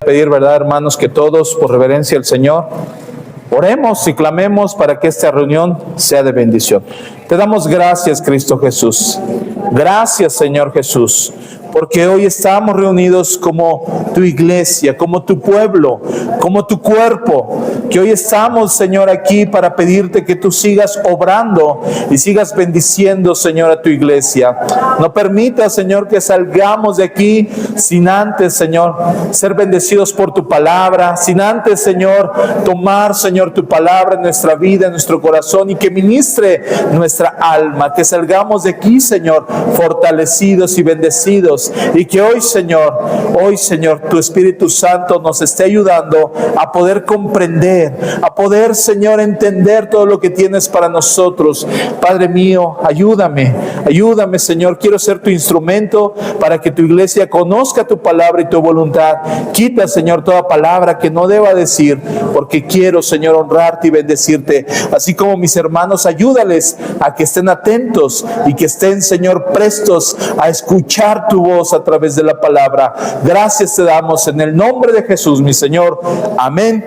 pedir, ¿verdad, hermanos, que todos, por reverencia al Señor, oremos y clamemos para que esta reunión sea de bendición? Te damos gracias, Cristo Jesús. Gracias, Señor Jesús, porque hoy estamos reunidos como tu iglesia, como tu pueblo, como tu cuerpo, que hoy estamos, Señor, aquí para pedirte que tú sigas obrando y sigas bendiciendo, Señor, a tu iglesia. No permitas, Señor, que salgamos de aquí sin antes, Señor, ser bendecidos por tu palabra, sin antes, Señor, tomar, Señor, tu palabra en nuestra vida, en nuestro corazón, y que ministre nuestra alma, que salgamos de aquí, Señor, fortalecidos y bendecidos, y que hoy, Señor, tu Espíritu Santo nos esté ayudando a poder comprender, a poder, Señor, entender todo lo que tienes para nosotros. Padre mío, ayúdame, Señor, quiero ser tu instrumento para que tu iglesia conozca tu palabra y tu voluntad. Quita, Señor, toda palabra que no deba decir, porque quiero, Señor, honrarte y bendecirte. Así como mis hermanos, ayúdales a que estén atentos y que estén, Señor, prestos a escuchar tu voz a través de la palabra. Gracias te damos en el nombre de Jesús, mi Señor. Amén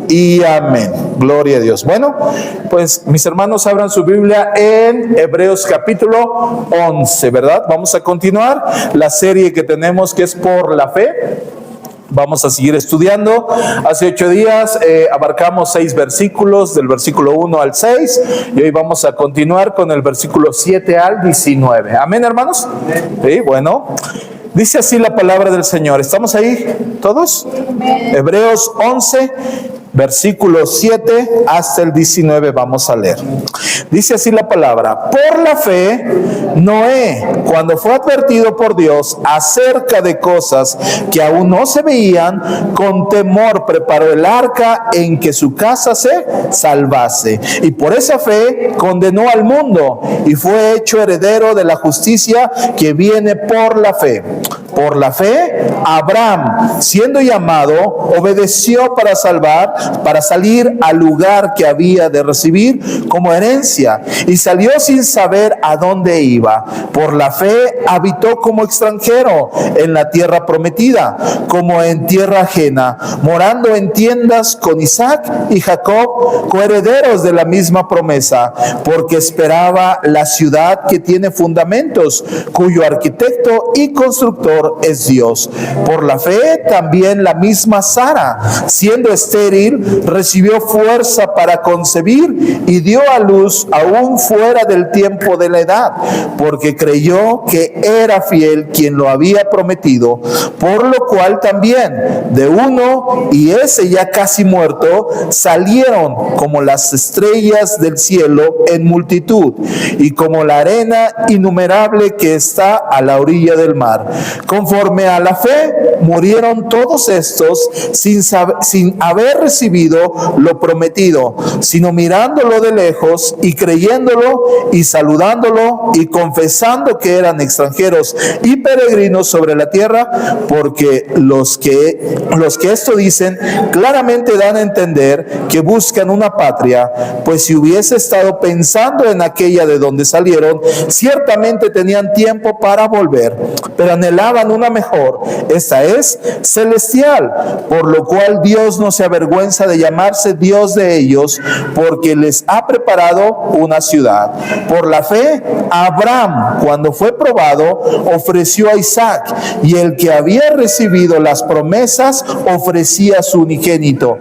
y amén. Gloria a Dios. Bueno, pues mis hermanos, abran su Biblia en Hebreos capítulo 11, ¿verdad? Vamos a continuar la serie que tenemos, que es por la fe. Vamos a seguir estudiando. Hace 8 días abarcamos 6 versículos, del versículo 1 al 6, y hoy vamos a continuar con el versículo 7 al 19. Amén, hermanos. Sí, bueno. Dice así la palabra del Señor. ¿Estamos ahí todos? Hebreos 11, versículo 7 hasta el 19 vamos a leer. Dice así la palabra: por la fe, Noé, cuando fue advertido por Dios acerca de cosas que aún no se veían, con temor preparó el arca en que su casa se salvase. Y por esa fe condenó al mundo y fue hecho heredero de la justicia que viene por la fe. Por la fe, Abraham, siendo llamado, obedeció para salir al lugar que había de recibir como herencia, y salió sin saber a dónde iba. Por la fe habitó como extranjero en la tierra prometida, como en tierra ajena, morando en tiendas con Isaac y Jacob, coherederos de la misma promesa, porque esperaba la ciudad que tiene fundamentos, cuyo arquitecto y constructor es Dios. Por la fe también la misma Sara, siendo estéril, recibió fuerza para concebir y dio a luz aún fuera del tiempo de la edad, porque creyó que era fiel quien lo había prometido, por lo cual también de uno, y ese ya casi muerto, salieron como las estrellas del cielo en multitud, y como la arena innumerable que está a la orilla del mar. Conforme a la fe, murieron todos estos sin haber recibido lo prometido, sino mirándolo de lejos y creyéndolo y saludándolo y confesando que eran extranjeros y peregrinos sobre la tierra, porque los que esto dicen claramente dan a entender que buscan una patria, pues si hubiese estado pensando en aquella de donde salieron, ciertamente tenían tiempo para volver, pero anhelaban una mejor, esta es celestial, por lo cual Dios no se avergüenza de llamarse Dios de ellos, porque les ha preparado una ciudad. Por la fe, Abraham, cuando fue probado, ofreció a Isaac, y el que había recibido las promesas ofrecía a su unigénito,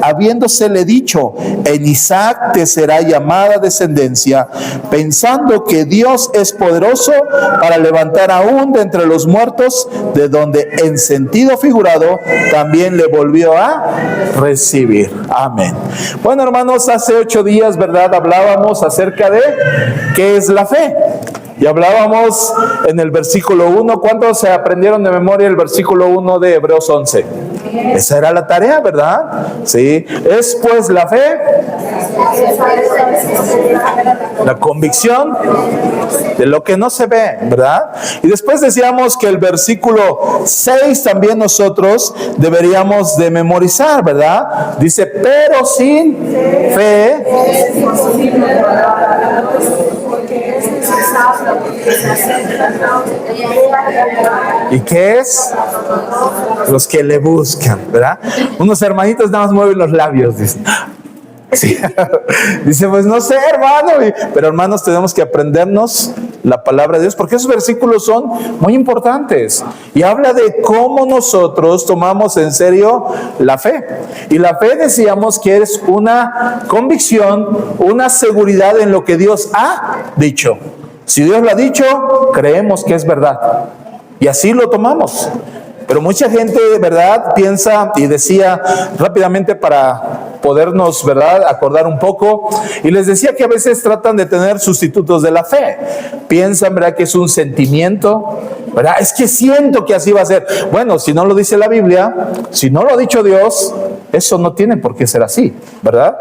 habiéndosele dicho: en Isaac te será llamada descendencia, pensando que Dios es poderoso para levantar aún de entre los muertos, de donde en sentido figurado también le volvió a recibir. Amén. Bueno, hermanos, hace 8 días, ¿verdad?, hablábamos acerca de qué es la fe. Y hablábamos en el versículo 1. ¿Cuántos se aprendieron de memoria el versículo 1 de Hebreos 11? Esa era la tarea, ¿verdad? Sí. Es pues la fe, la convicción de lo que no se ve, ¿verdad? Y después decíamos que el versículo 6 también nosotros deberíamos de memorizar, ¿verdad? Dice: pero sin fe ¿y qué es? los que le buscan, ¿verdad? Unos hermanitos nada más mueven los labios, dicen. Sí. Dice, pues no sé, hermano, pero hermanos, tenemos que aprendernos la palabra de Dios, porque esos versículos son muy importantes y habla de cómo nosotros tomamos en serio la fe. Y la fe, decíamos, que es una convicción, una seguridad en lo que Dios ha dicho. Si Dios lo ha dicho, creemos que es verdad y así lo tomamos. Pero mucha gente, ¿verdad?, piensa, y decía rápidamente para podernos, ¿verdad?, acordar un poco, y les decía que a veces tratan de tener sustitutos de la fe. Piensan, ¿verdad?, que es un sentimiento, ¿verdad? Es que siento que así va a ser. Bueno, si no lo dice la Biblia, si no lo ha dicho Dios, eso no tiene por qué ser así, ¿verdad?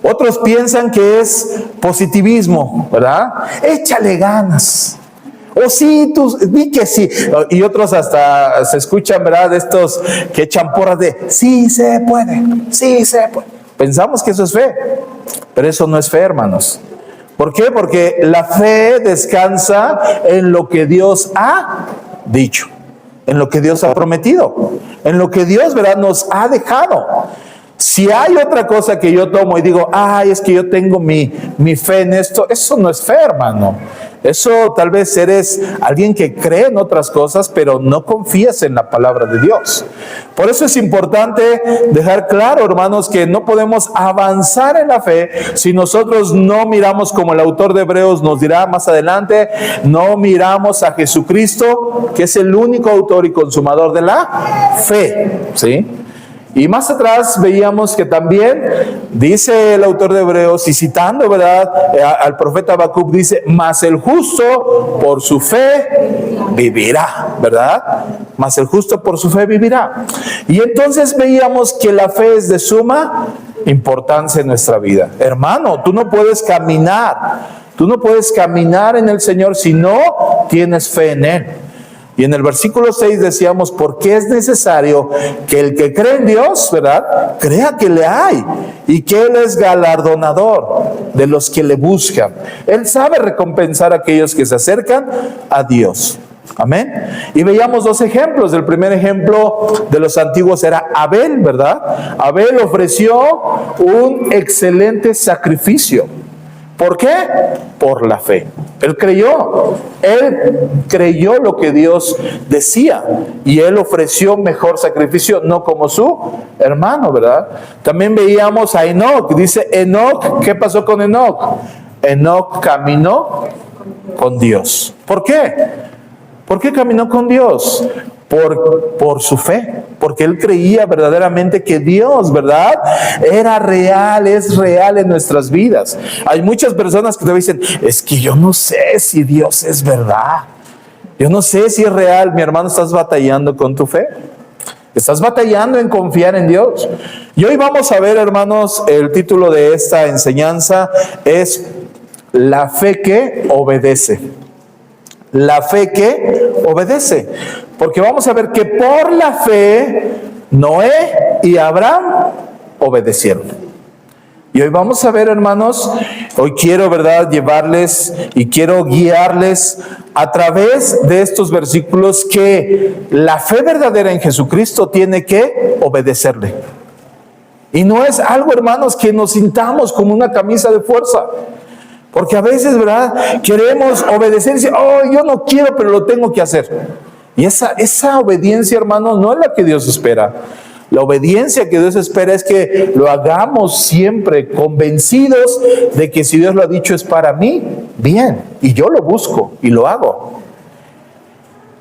Otros piensan que es positivismo, ¿verdad? Échale ganas. O sí, tú di que sí. Y otros hasta se escuchan, ¿verdad?, de estos que echan porras de sí se puede, sí se puede. Pensamos que eso es fe, pero eso no es fe, hermanos. ¿Por qué? Porque la fe descansa en lo que Dios ha dicho, en lo que Dios ha prometido, en lo que Dios, ¿verdad?, nos ha dejado. Si hay otra cosa que yo tomo y digo, ay, es que yo tengo mi fe en esto, eso no es fe, hermano. Eso tal vez eres alguien que cree en otras cosas, pero no confías en la palabra de Dios. Por eso es importante dejar claro, hermanos, que no podemos avanzar en la fe si nosotros no miramos, como el autor de Hebreos nos dirá más adelante, no miramos a Jesucristo, que es el único autor y consumador de la fe, ¿sí? Y más atrás veíamos que también dice el autor de Hebreos, y citando, ¿verdad?, al profeta Habacuc, dice, mas el justo por su fe vivirá, ¿verdad? Mas el justo por su fe vivirá. Y entonces veíamos que la fe es de suma importancia en nuestra vida. Hermano, tú no puedes caminar en el Señor si no tienes fe en Él. Y en el versículo 6 decíamos, porque es necesario que el que cree en Dios, ¿verdad?, crea que le hay y que Él es galardonador de los que le buscan. Él sabe recompensar a aquellos que se acercan a Dios. Amén. Y veíamos dos ejemplos. El primer ejemplo de los antiguos era Abel, ¿verdad? Abel ofreció un excelente sacrificio. ¿Por qué? Por la fe. Él creyó lo que Dios decía y él ofreció mejor sacrificio, no como su hermano, ¿verdad? También veíamos a Enoc. Dice Enoc, ¿qué pasó con Enoc? Enoc caminó con Dios. ¿Por qué? ¿Por qué caminó con Dios? Por su fe, porque él creía verdaderamente que Dios, ¿verdad?, era real, es real en nuestras vidas. Hay muchas personas que te dicen, es que yo no sé si Dios es verdad, yo no sé si es real. Mi hermano, ¿estás batallando con tu fe? ¿Estás batallando en confiar en Dios? Y hoy vamos a ver, hermanos, el título de esta enseñanza es la fe que obedece. La fe que obedece. Porque vamos a ver que por la fe Noé y Abraham obedecieron. Y hoy vamos a ver, hermanos, hoy quiero, ¿verdad?, llevarles y quiero guiarles a través de estos versículos que la fe verdadera en Jesucristo tiene que obedecerle. Y no es algo, hermanos, que nos sintamos como una camisa de fuerza. Porque a veces, ¿verdad?, queremos obedecer y decir, oh, yo no quiero, pero lo tengo que hacer. Y esa obediencia, hermano, no es la que Dios espera. La obediencia que Dios espera es que lo hagamos siempre convencidos de que si Dios lo ha dicho es para mí, bien. Y yo lo busco y lo hago.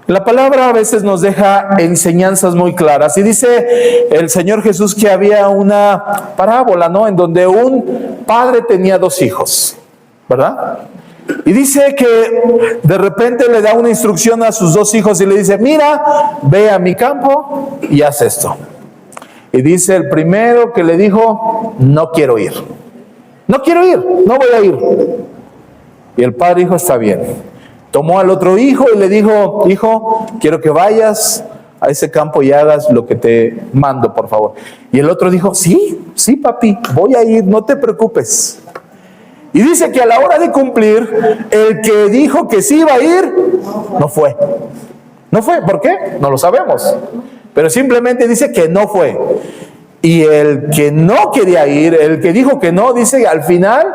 La palabra a veces nos deja enseñanzas muy claras. Y dice el Señor Jesús que había una parábola, ¿no?, en donde un padre tenía dos hijos, ¿verdad? Y dice que de repente le da una instrucción a sus dos hijos y le dice, mira, ve a mi campo y haz esto. Y dice el primero que le dijo, no quiero ir. No quiero ir, no voy a ir. Y el padre dijo, está bien. Tomó al otro hijo y le dijo, hijo, quiero que vayas a ese campo y hagas lo que te mando, por favor. Y el otro dijo, sí, papi, voy a ir, no te preocupes. Y dice que a la hora de cumplir, el que dijo que sí iba a ir, no fue. No fue, ¿por qué? No lo sabemos. pero simplemente dice que no fue. Y el que no quería ir, el que dijo que no, dice al final,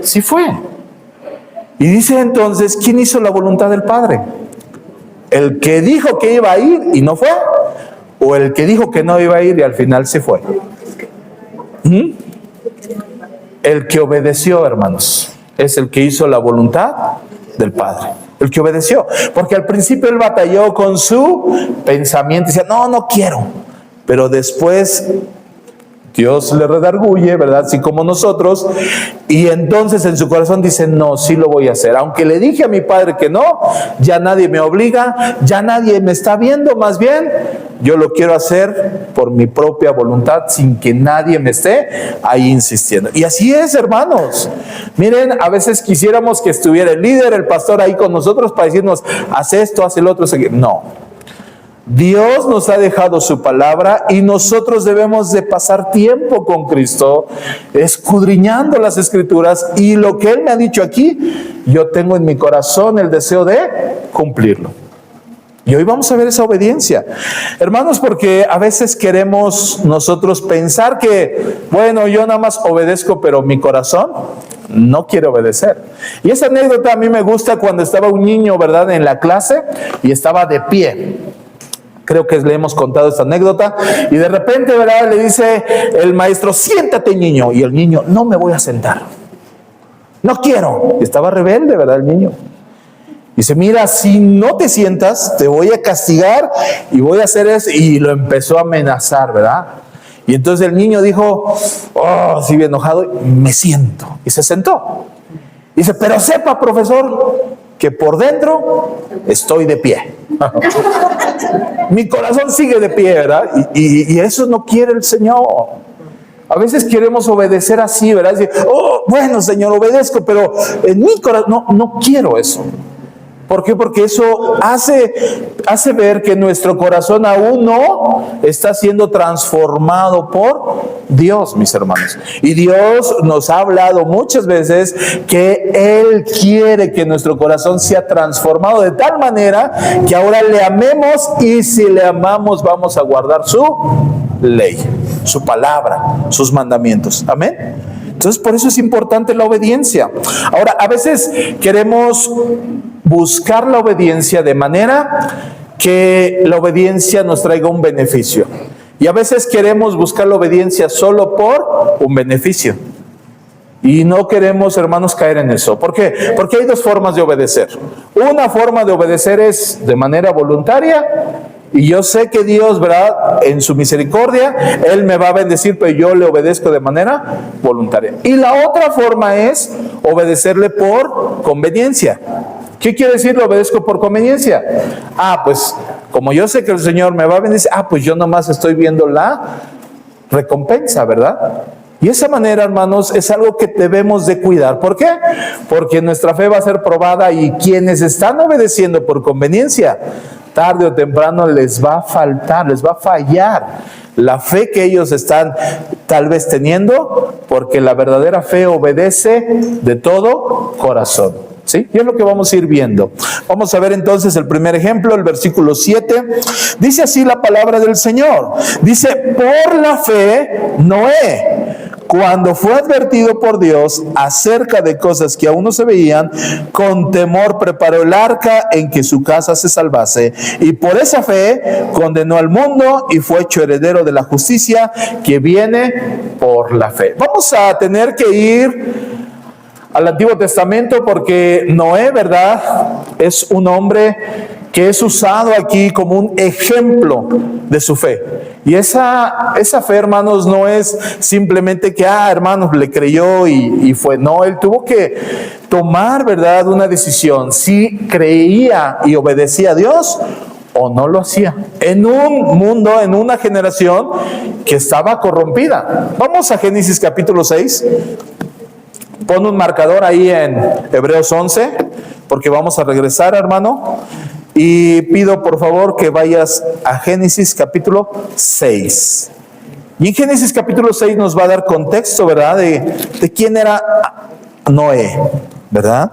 sí fue. Y dice entonces, ¿quién hizo la voluntad del Padre? ¿El que dijo que iba a ir y no fue? ¿O el que dijo que no iba a ir y al final sí fue? El que obedeció, hermanos, es el que hizo la voluntad del Padre. El que obedeció. Porque al principio él batalló con su pensamiento. Decía, no quiero. Pero después Dios le redarguye, ¿verdad? Así como nosotros. Y entonces en su corazón dice, no, sí lo voy a hacer. Aunque le dije a mi padre que no, ya nadie me obliga, ya nadie me está viendo, más bien, yo lo quiero hacer por mi propia voluntad, sin que nadie me esté ahí insistiendo. Y así es, hermanos. Miren, a veces quisiéramos que estuviera el líder, el pastor ahí con nosotros para decirnos, haz esto, haz el otro. No. Dios nos ha dejado su palabra y nosotros debemos de pasar tiempo con Cristo, escudriñando las Escrituras, y lo que Él me ha dicho aquí, yo tengo en mi corazón el deseo de cumplirlo. Y hoy vamos a ver esa obediencia, hermanos, porque a veces queremos nosotros pensar que, bueno, yo nada más obedezco, pero mi corazón no quiere obedecer. Y esa anécdota a mí me gusta cuando estaba un niño, ¿verdad?, en la clase y estaba de pie. Creo que le hemos contado esta anécdota. Y de repente, ¿verdad?, le dice el maestro, siéntate, niño. Y el niño, no me voy a sentar. No quiero. Y estaba rebelde, ¿verdad, el niño? Dice, mira, si no te sientas, te voy a castigar y voy a hacer eso. Y lo empezó a amenazar, ¿verdad? Y entonces el niño dijo, así bien enojado, me siento. Y se sentó. Dice, pero sepa, profesor, que por dentro estoy de pie. Mi corazón sigue de pie, ¿verdad? Y eso no quiere el Señor. A veces queremos obedecer así, ¿verdad? Decir, bueno, Señor, obedezco, pero en mi corazón no quiero eso. ¿Por qué? Porque eso hace ver que nuestro corazón aún no está siendo transformado por Dios, mis hermanos. Y Dios nos ha hablado muchas veces que Él quiere que nuestro corazón sea transformado de tal manera que ahora le amemos, y si le amamos vamos a guardar su ley, su palabra, sus mandamientos. Amén. Entonces, por eso es importante la obediencia. Ahora, a veces queremos buscar la obediencia de manera que la obediencia nos traiga un beneficio. Y a veces queremos buscar la obediencia solo por un beneficio. Y no queremos, hermanos, caer en eso. ¿Por qué? Porque hay dos formas de obedecer. Una forma de obedecer es de manera voluntaria. Y yo sé que Dios, ¿verdad?, en su misericordia, Él me va a bendecir, pero yo le obedezco de manera voluntaria. Y la otra forma es obedecerle por conveniencia. ¿Qué quiere decir lo obedezco por conveniencia? Pues como yo sé que el Señor me va a bendecir, pues yo nomás estoy viendo la recompensa, ¿verdad? Y esa manera, hermanos, es algo que debemos de cuidar. ¿Por qué? Porque nuestra fe va a ser probada, y quienes están obedeciendo por conveniencia, tarde o temprano les va a faltar, les va a fallar la fe que ellos están tal vez teniendo, porque la verdadera fe obedece de todo corazón. ¿Sí? Y es lo que vamos a ir viendo. Vamos a ver entonces el primer ejemplo, el versículo 7. Dice así la palabra del Señor. Dice, por la fe, Noé, cuando fue advertido por Dios acerca de cosas que aún no se veían, con temor preparó el arca en que su casa se salvase, y por esa fe condenó al mundo y fue hecho heredero de la justicia que viene por la fe. Vamos a tener que ir al Antiguo Testamento, porque Noé, ¿verdad?, es un hombre que es usado aquí como un ejemplo de su fe. Y esa fe, hermanos, no es simplemente que, hermanos, le creyó y fue. No, él tuvo que tomar, ¿verdad?, una decisión. Si creía y obedecía a Dios o no lo hacía. En un mundo, en una generación que estaba corrompida. Vamos a Génesis capítulo 6. Pon un marcador ahí en Hebreos 11, porque vamos a regresar, hermano. Y pido por favor que vayas a Génesis capítulo 6. Y en Génesis capítulo 6 nos va a dar contexto, ¿verdad?, de quién era Noé, ¿verdad?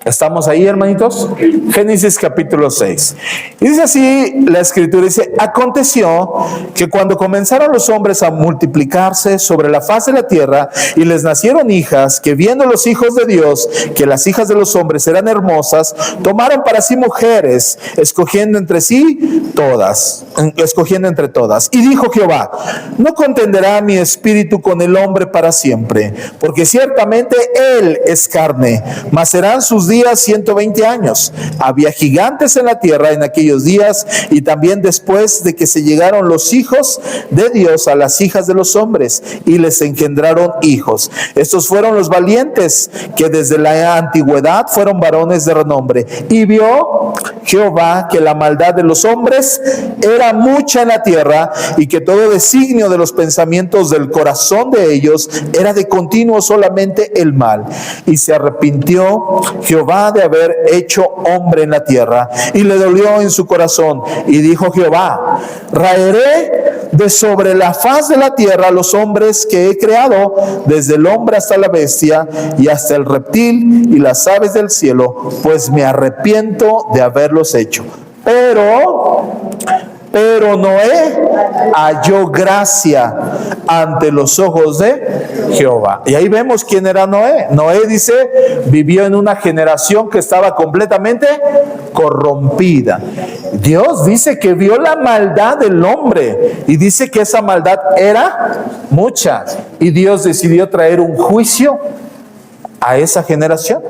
¿Estamos ahí, hermanitos? Génesis capítulo 6. Y dice así la escritura, dice: aconteció que cuando comenzaron los hombres a multiplicarse sobre la faz de la tierra y les nacieron hijas, que viendo los hijos de Dios que las hijas de los hombres eran hermosas, tomaron para sí mujeres, escogiendo entre todas. Y dijo Jehová: no contenderá mi espíritu con el hombre para siempre, porque ciertamente él es carne, mas serán sus días 120 años. Había gigantes en la tierra en aquellos días, y también después de que se llegaron los hijos de Dios a las hijas de los hombres, y les engendraron hijos. Estos fueron los valientes, que desde la antigüedad fueron varones de renombre. Y vio Jehová que la maldad de los hombres era mucha en la tierra, y que todo designio de los pensamientos del corazón de ellos era de continuo solamente el mal. Y se arrepintió Jehová de haber hecho hombre en la tierra, y le dolió en su corazón, y dijo Jehová: raeré de sobre la faz de la tierra a los hombres que he creado, desde el hombre hasta la bestia, y hasta el reptil y las aves del cielo, pues me arrepiento de haberlos hecho. Pero Noé halló gracia ante los ojos de Jehová. Y ahí vemos quién era Noé. Noé, dice, vivió en una generación que estaba completamente corrompida. Dios dice que vio la maldad del hombre, y dice que esa maldad era mucha, y Dios decidió traer un juicio a esa generación.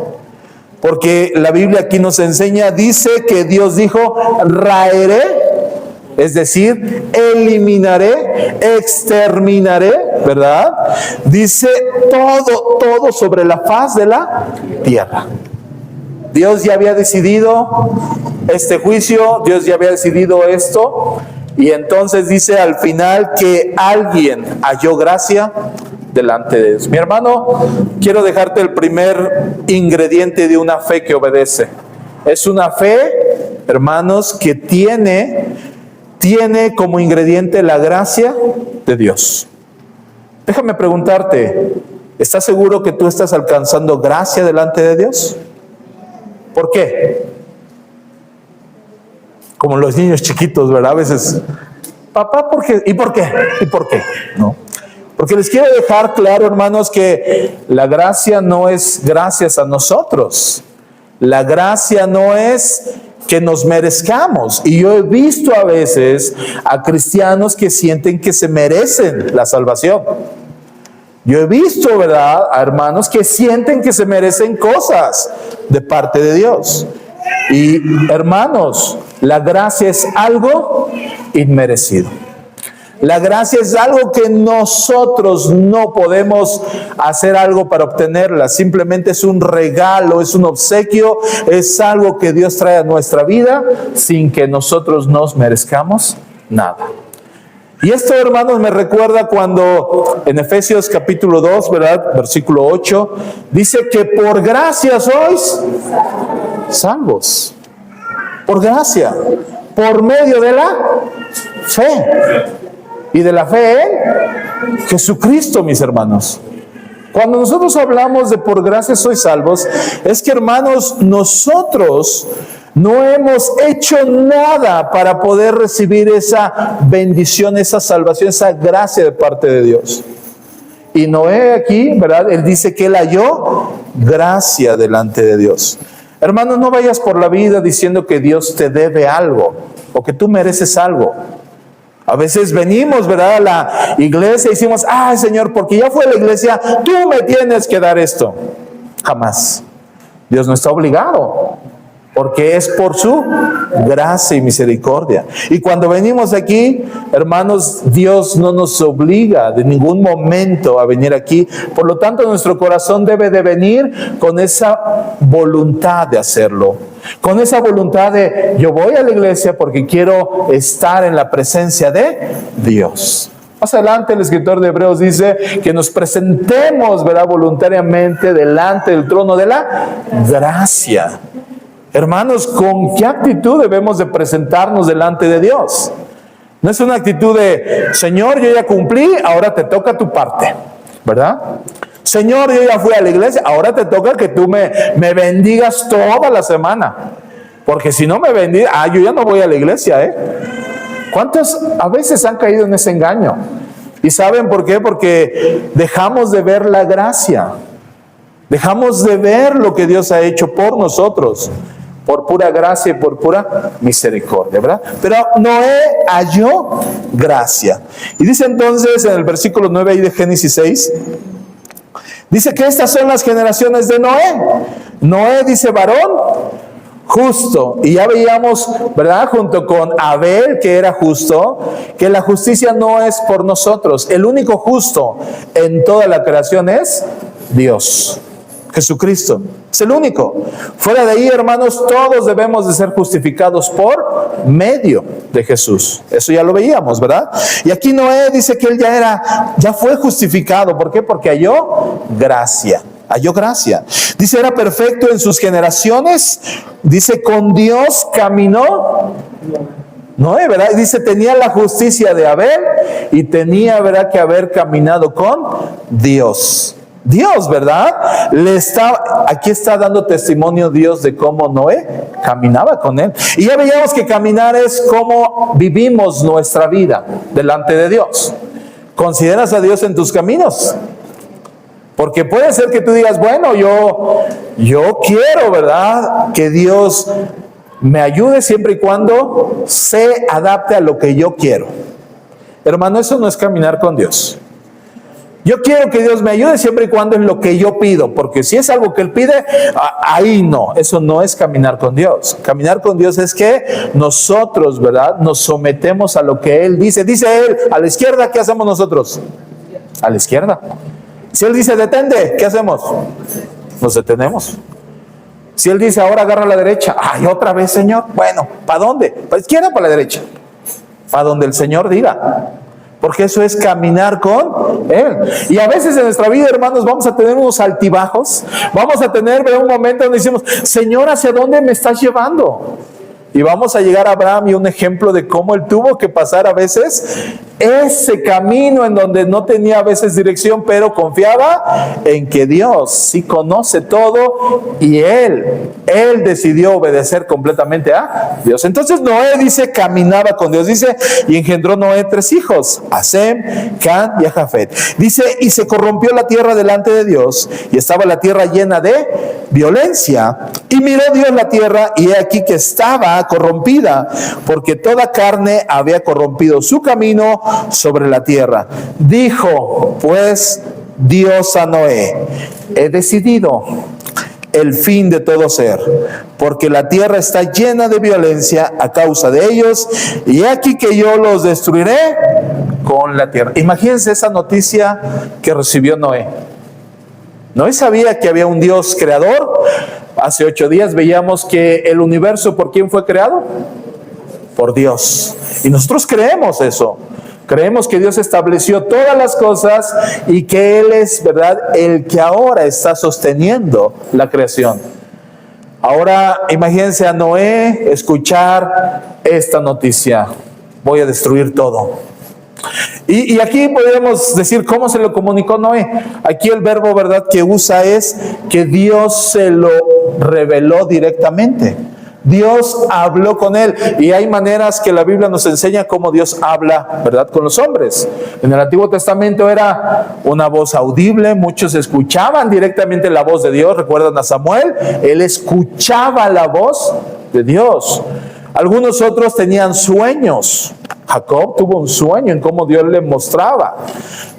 Porque la Biblia aquí nos enseña, dice que Dios dijo: raeré, es decir, eliminaré, exterminaré, ¿verdad? Dice todo sobre la faz de la tierra. Dios ya había decidido este juicio, Dios ya había decidido esto, y entonces dice al final que alguien halló gracia delante de Dios. Mi hermano, quiero dejarte el primer ingrediente de una fe que obedece. Es una fe, hermanos, que tiene como ingrediente la gracia de Dios. Déjame preguntarte, ¿estás seguro que tú estás alcanzando gracia delante de Dios? ¿Por qué? Como los niños chiquitos, ¿verdad? A veces, papá, ¿por qué? ¿Y por qué? ¿Y por qué? ¿No? Porque les quiero dejar claro, hermanos, que la gracia no es gracias a nosotros. La gracia no es que nos merezcamos. Y yo he visto a veces a cristianos que sienten que se merecen la salvación. Yo he visto, ¿verdad?, a hermanos que sienten que se merecen cosas de parte de Dios. Y hermanos, la gracia es algo inmerecido. La gracia es algo que nosotros no podemos hacer algo para obtenerla. Simplemente es un regalo, es un obsequio, es algo que Dios trae a nuestra vida sin que nosotros nos merezcamos nada. Y esto, hermanos, me recuerda cuando en Efesios capítulo 2, ¿verdad?, versículo 8, dice que por gracia sois salvos. Por gracia, por medio de la fe. Y de la fe en Jesucristo, mis hermanos. Cuando nosotros hablamos de por gracia sois salvos, es que, hermanos, nosotros no hemos hecho nada para poder recibir esa bendición, esa salvación, esa gracia de parte de Dios. Y Noé aquí, ¿verdad?, él dice que él halló gracia delante de Dios. Hermanos, no vayas por la vida diciendo que Dios te debe algo o que tú mereces algo. A veces venimos, ¿verdad?, a la iglesia y decimos: ay, Señor, porque ya fue a la iglesia, tú me tienes que dar esto. Jamás. Dios no está obligado, porque es por su gracia y misericordia. Y cuando venimos aquí, hermanos, Dios no nos obliga de ningún momento a venir aquí. Por lo tanto, nuestro corazón debe de venir con esa voluntad de hacerlo. Con esa voluntad de: yo voy a la iglesia porque quiero estar en la presencia de Dios. Más adelante el escritor de Hebreos dice que nos presentemos, ¿verdad?, voluntariamente delante del trono de la gracia. Hermanos, ¿con qué actitud debemos de presentarnos delante de Dios? No es una actitud de: Señor, yo ya cumplí, ahora te toca tu parte, ¿verdad? Señor, yo ya fui a la iglesia, ahora te toca que tú me bendigas toda la semana. Porque si no me bendigas, yo ya no voy a la iglesia, ¿Cuántos a veces han caído en ese engaño? ¿Y saben por qué? Porque dejamos de ver la gracia. Dejamos de ver lo que Dios ha hecho por nosotros, por pura gracia y por pura misericordia, ¿verdad? Pero Noé halló gracia. Y dice entonces en el versículo 9 ahí de Génesis 6, dice que estas son las generaciones de Noé. Noé dice varón justo. Y ya veíamos, ¿verdad? Junto con Abel, que era justo, que la justicia no es por nosotros. El único justo en toda la creación es Dios. Jesucristo es el único. Fuera de ahí, hermanos, todos debemos de ser justificados por medio de Jesús. Eso ya lo veíamos, ¿verdad? Y aquí Noé dice que él ya fue justificado. ¿Por qué? Porque halló gracia. Halló gracia. Dice, era perfecto en sus generaciones. Dice, con Dios caminó Noé, ¿verdad? Y dice, tenía la justicia de Abel y tenía, ¿verdad?, que haber caminado con Dios. Dios, ¿verdad? Aquí está dando testimonio Dios de cómo Noé caminaba con él. Y ya veíamos que caminar es cómo vivimos nuestra vida delante de Dios. ¿Consideras a Dios en tus caminos? Porque puede ser que tú digas, bueno, yo quiero, ¿verdad?, que Dios me ayude siempre y cuando se adapte a lo que yo quiero. Hermano, eso no es caminar con Dios. Yo quiero que Dios me ayude siempre y cuando es lo que yo pido, porque si es algo que Él pide, ahí no, eso no es caminar con Dios. Caminar con Dios es que nosotros, ¿verdad?, nos sometemos a lo que Él dice. Dice Él, a la izquierda, ¿qué hacemos nosotros? A la izquierda. Si Él dice, detente, ¿qué hacemos? Nos detenemos. Si Él dice, ahora agarra a la derecha, otra vez, Señor. Bueno, ¿para dónde? ¿Para la izquierda o para la derecha? Para donde el Señor diga. Porque eso es caminar con Él. Y a veces en nuestra vida, hermanos, vamos a tener unos altibajos. Vamos a tener un momento donde decimos, Señor, ¿hacia dónde me estás llevando? Y vamos a llegar a Abraham y un ejemplo de cómo él tuvo que pasar a veces ese camino en donde no tenía a veces dirección, pero confiaba en que Dios sí conoce todo y él decidió obedecer completamente a Dios. Entonces Noé dice, caminaba con Dios, dice, y engendró Noé 3 hijos, a Sem, Can y a Jafet. Dice, y se corrompió la tierra delante de Dios, y estaba la tierra llena de violencia, y miró Dios la tierra, y he aquí que estaba corrompida, porque toda carne había corrompido su camino sobre la tierra. Dijo pues Dios a Noé, he decidido el fin de todo ser, porque la tierra está llena de violencia a causa de ellos, y he aquí que yo los destruiré con la tierra. Imagínense esa noticia que recibió Noé. Noé sabía que había un Dios creador. Hace 8 días veíamos que el universo, ¿por quién fue creado? Por Dios. Y nosotros creemos eso. Creemos que Dios estableció todas las cosas y que Él es, ¿verdad?, el que ahora está sosteniendo la creación. Ahora imagínense a Noé escuchar esta noticia: voy a destruir todo. Y aquí podemos decir cómo se lo comunicó Noé. Aquí el verbo, ¿verdad?, que usa es que Dios se lo reveló directamente. Dios habló con él, y hay maneras que la Biblia nos enseña cómo Dios habla, ¿verdad?, con los hombres. En el Antiguo Testamento era una voz audible, muchos escuchaban directamente la voz de Dios. ¿Recuerdan a Samuel? Él escuchaba la voz de Dios. Algunos otros tenían sueños. Jacob tuvo un sueño en cómo Dios le mostraba.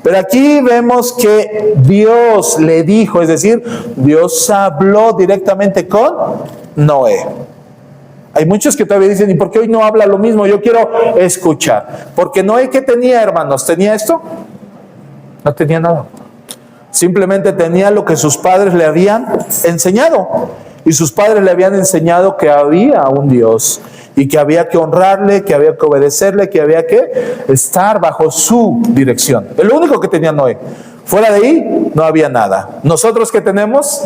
Pero aquí vemos que Dios le dijo, es decir, Dios habló directamente con Noé. Hay muchos que todavía dicen, ¿y por qué hoy no habla lo mismo? Yo quiero escuchar. Porque Noé, ¿qué tenía, hermanos? ¿Tenía esto? No tenía nada. Simplemente tenía lo que sus padres le habían enseñado. Y sus padres le habían enseñado que había un Dios y que había que honrarle, que había que obedecerle, que había que estar bajo su dirección. Es lo único que tenía Noé. Fuera de ahí no había nada. ¿Nosotros qué tenemos?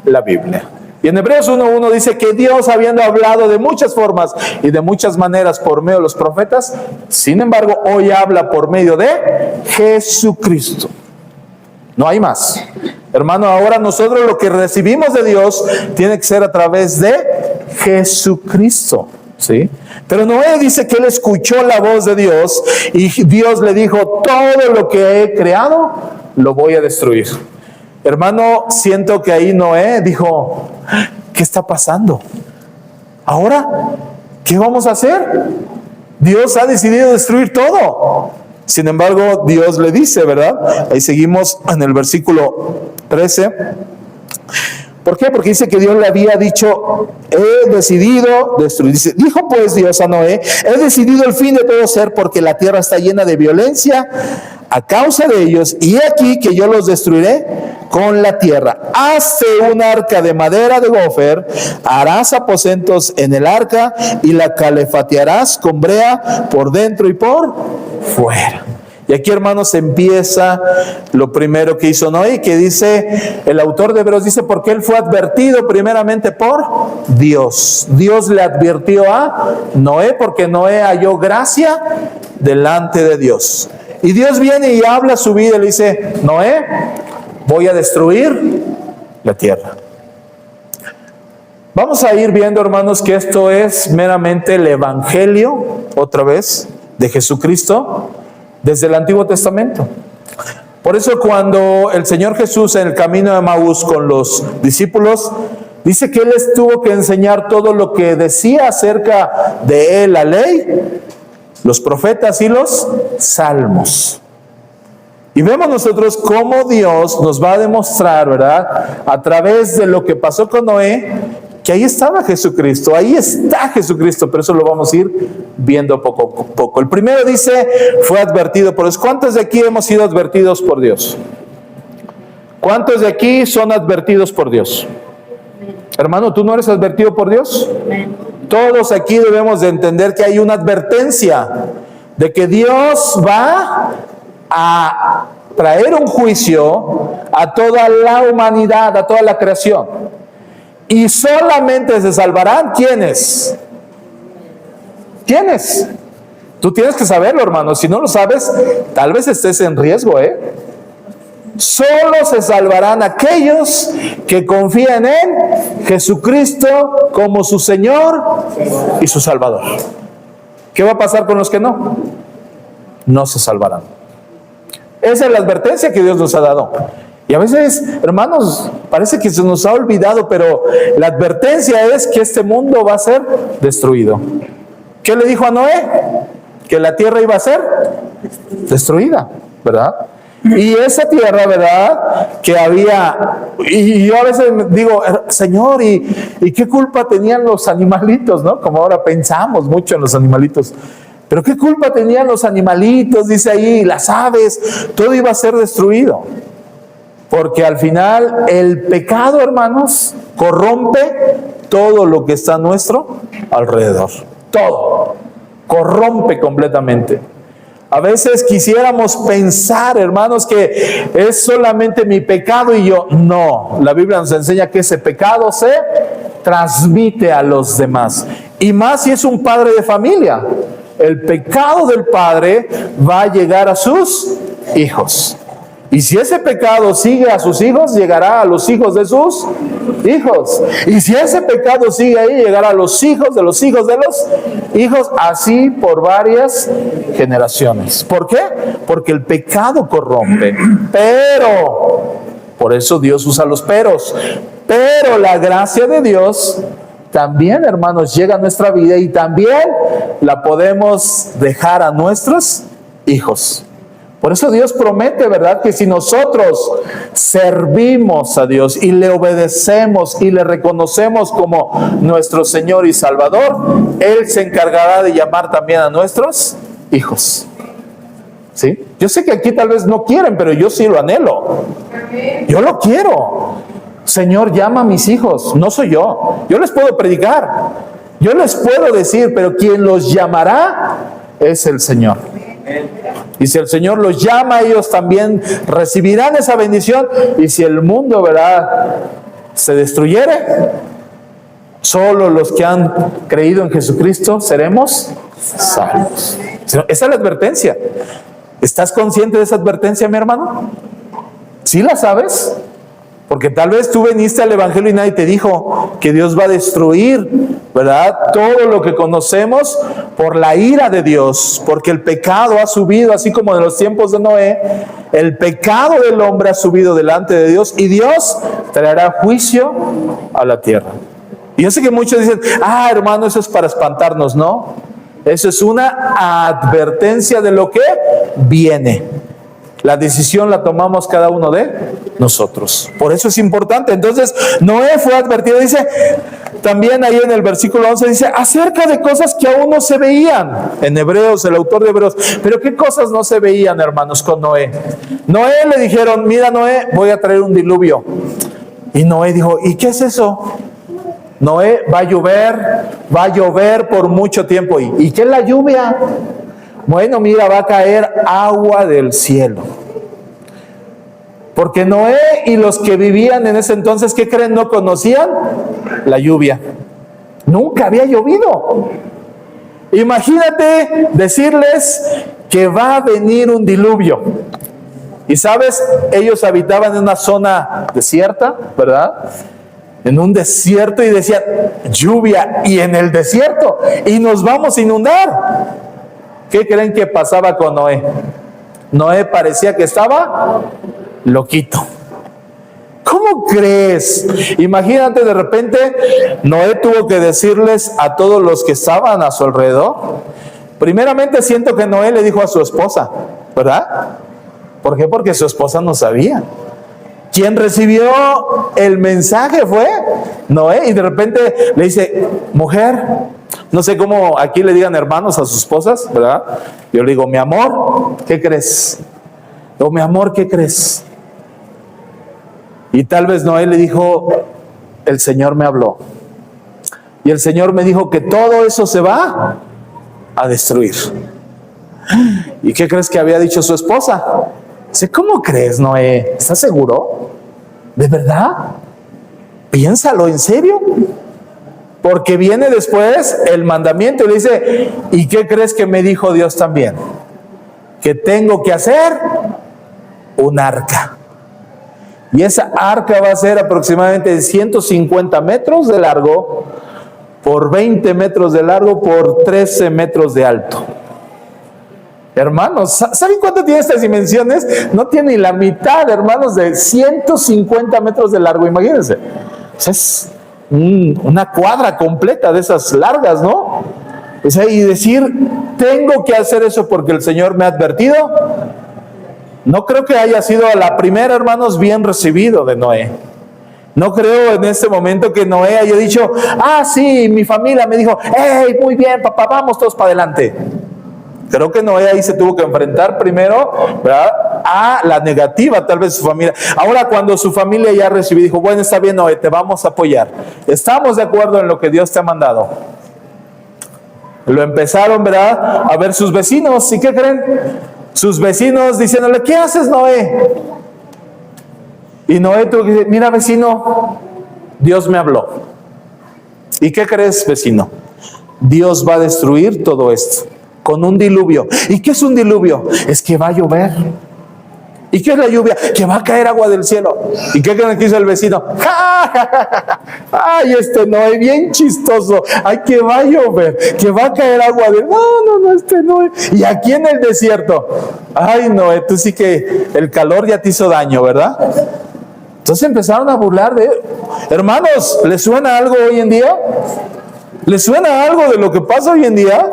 La Biblia. Y en Hebreos 1:1 dice que Dios, habiendo hablado de muchas formas y de muchas maneras por medio de los profetas, sin embargo hoy habla por medio de Jesucristo. No hay más. Hermano, ahora nosotros lo que recibimos de Dios tiene que ser a través de Jesucristo, ¿sí? Pero Noé dice que él escuchó la voz de Dios y Dios le dijo: todo lo que he creado lo voy a destruir. Hermano, siento que ahí Noé dijo: ¿qué está pasando? ¿Ahora qué vamos a hacer? Dios ha decidido destruir todo. Sin embargo, Dios le dice, ¿verdad? Ahí seguimos en el versículo 13. ¿Por qué? Porque dice que Dios le había dicho: he decidido destruir. Dijo pues Dios a Noé: he decidido el fin de todo ser, porque la tierra está llena de violencia a causa de ellos, y aquí que yo los destruiré con la tierra. Hazte un arca de madera de gofer, harás aposentos en el arca y la calefatearás con brea por dentro y por fuera. Y aquí, hermanos, empieza lo primero que hizo Noé, que dice, el autor de Hebreos dice, porque él fue advertido primeramente por Dios. Dios le advirtió a Noé porque Noé halló gracia delante de Dios. Y Dios viene y habla su vida y le dice: Noé, voy a destruir la tierra. Vamos a ir viendo, hermanos, que esto es meramente el evangelio, otra vez, de Jesucristo, desde el Antiguo Testamento. Por eso cuando el Señor Jesús en el camino de Emaús con los discípulos, dice que Él les tuvo que enseñar todo lo que decía acerca de Él la ley, los profetas y los salmos. Y vemos nosotros cómo Dios nos va a demostrar, ¿verdad?, a través de lo que pasó con Noé, que ahí estaba Jesucristo, ahí está Jesucristo, pero eso lo vamos a ir viendo poco a poco. El primero dice, fue advertido por Dios. ¿Cuántos de aquí hemos sido advertidos por Dios? ¿Cuántos de aquí son advertidos por Dios? Hermano, ¿tú no eres advertido por Dios? Todos aquí debemos de entender que hay una advertencia de que Dios va a traer un juicio a toda la humanidad, a toda la creación. Y solamente se salvarán ¿quiénes? ¿Quiénes? Tú tienes que saberlo, hermano. Si no lo sabes, tal vez estés en riesgo, Solo se salvarán aquellos que confían en Jesucristo como su Señor y su Salvador. ¿Qué va a pasar con los que no? No se salvarán. Esa es la advertencia que Dios nos ha dado. Y a veces, hermanos, parece que se nos ha olvidado, pero la advertencia es que este mundo va a ser destruido. ¿Qué le dijo a Noé? Que la tierra iba a ser destruida, ¿verdad? Y esa tierra, ¿verdad?, que había, y yo a veces digo, Señor, ¿y qué culpa tenían los animalitos, no? Como ahora pensamos mucho en los animalitos. Pero ¿qué culpa tenían los animalitos? Dice ahí, las aves, todo iba a ser destruido. Porque al final el pecado, hermanos, corrompe todo lo que está a nuestro alrededor. Todo. Corrompe completamente. A veces quisiéramos pensar, hermanos, que es solamente mi pecado y yo. No, la Biblia nos enseña que ese pecado se transmite a los demás. Y más si es un padre de familia. El pecado del padre va a llegar a sus hijos. Y si ese pecado sigue a sus hijos, llegará a los hijos de sus hijos. Y si ese pecado sigue ahí, llegará a los hijos de los hijos de los hijos, así por varias generaciones. ¿Por qué? Porque el pecado corrompe. Pero, por eso Dios usa los peros. Pero la gracia de Dios también, hermanos, llega a nuestra vida y también la podemos dejar a nuestros hijos. Por eso Dios promete, ¿verdad?, que si nosotros servimos a Dios y le obedecemos y le reconocemos como nuestro Señor y Salvador, Él se encargará de llamar también a nuestros hijos. ¿Sí? Yo sé que aquí tal vez no quieren, pero yo sí lo anhelo. Yo lo quiero. Señor, llama a mis hijos. No soy yo. Yo les puedo predicar. Yo les puedo decir, pero quien los llamará es el Señor. Y si el Señor los llama, ellos también recibirán esa bendición. Y si el mundo, ¿verdad?, se destruyere, solo los que han creído en Jesucristo seremos salvos. Esa es la advertencia. ¿Estás consciente de esa advertencia, mi hermano? ¿Sí la sabes? Porque tal vez tú viniste al Evangelio y nadie te dijo que Dios va a destruir, ¿verdad?, todo lo que conocemos por la ira de Dios, porque el pecado ha subido, así como en los tiempos de Noé, el pecado del hombre ha subido delante de Dios y Dios traerá juicio a la tierra. Y yo sé que muchos dicen, hermano, eso es para espantarnos. No, eso es una advertencia de lo que viene. La decisión la tomamos cada uno de nosotros. Por eso es importante. Entonces, Noé fue advertido. Dice, también ahí en el versículo 11, dice, acerca de cosas que aún no se veían. En Hebreos, el autor de Hebreos. Pero ¿qué cosas no se veían, hermanos, con Noé? Noé le dijeron, mira, Noé, voy a traer un diluvio. Y Noé dijo, ¿y qué es eso? Noé, va a llover por mucho tiempo. ¿Y qué es la lluvia? Bueno, mira, va a caer agua del cielo. Porque Noé y los que vivían en ese entonces, ¿qué creen? No conocían la lluvia. Nunca había llovido. Imagínate decirles que va a venir un diluvio. Y sabes, ellos habitaban en una zona desierta, ¿verdad? En un desierto, y decían, lluvia, y en el desierto, y nos vamos a inundar. ¿Qué creen que pasaba con Noé? Noé parecía que estaba loquito. ¿Cómo crees? Imagínate, de repente Noé tuvo que decirles a todos los que estaban a su alrededor. Primeramente siento que Noé le dijo a su esposa, ¿verdad? ¿Por qué? Porque su esposa no sabía. Quien recibió el mensaje fue Noé, y de repente le dice, mujer, no sé cómo aquí le digan hermanos a sus esposas, ¿verdad? Yo le digo, mi amor, ¿qué crees? O mi amor, ¿qué crees? Y tal vez Noé le dijo, el Señor me habló. Y el Señor me dijo que todo eso se va a destruir. ¿Y qué crees que había dicho su esposa? Dice, ¿cómo crees, Noé? ¿Estás seguro? ¿De verdad? Piénsalo, ¿en serio? Porque viene después el mandamiento y le dice, ¿y qué crees que me dijo Dios también? Que tengo que hacer un arca. Y esa arca va a ser aproximadamente de 150 metros de largo, por 20 metros de largo, por 13 metros de alto. Hermanos, ¿saben cuánto tiene estas dimensiones? No tiene ni la mitad, hermanos, de 150 metros de largo, imagínense. O sea, es una cuadra completa de esas largas, ¿no? O sea, y decir, tengo que hacer eso porque el Señor me ha advertido. No creo que haya sido a la primera, hermanos, bien recibido de Noé. No creo en este momento que Noé haya dicho, sí, mi familia me dijo, hey, muy bien, papá, vamos todos para adelante. Creo que Noé ahí se tuvo que enfrentar primero, ¿verdad?, a la negativa tal vez de su familia. Ahora, cuando su familia ya recibió, dijo, bueno, está bien, Noé, te vamos a apoyar. Estamos de acuerdo en lo que Dios te ha mandado. Lo empezaron, ¿verdad?, a ver sus vecinos. ¿Y qué creen? Sus vecinos diciéndole, ¿qué haces, Noé? Y Noé tuvo que decir, mira, vecino, Dios me habló. ¿Y qué crees, vecino? Dios va a destruir todo esto con un diluvio. ¿Y qué es un diluvio? Es que va a llover. ¿Y qué es la lluvia? Que va a caer agua del cielo. ¿Y qué creen que hizo el vecino? ¡Ay, Noé, bien chistoso! ¡Ay, que va a llover! ¡Que va a caer agua del... No, Noé! Y aquí en el desierto, ¡ay, Noé! Tú sí que el calor ya te hizo daño, ¿verdad? Entonces empezaron a burlar de... Hermanos, ¿les suena algo hoy en día? ¿Les suena algo de lo que pasa hoy en día?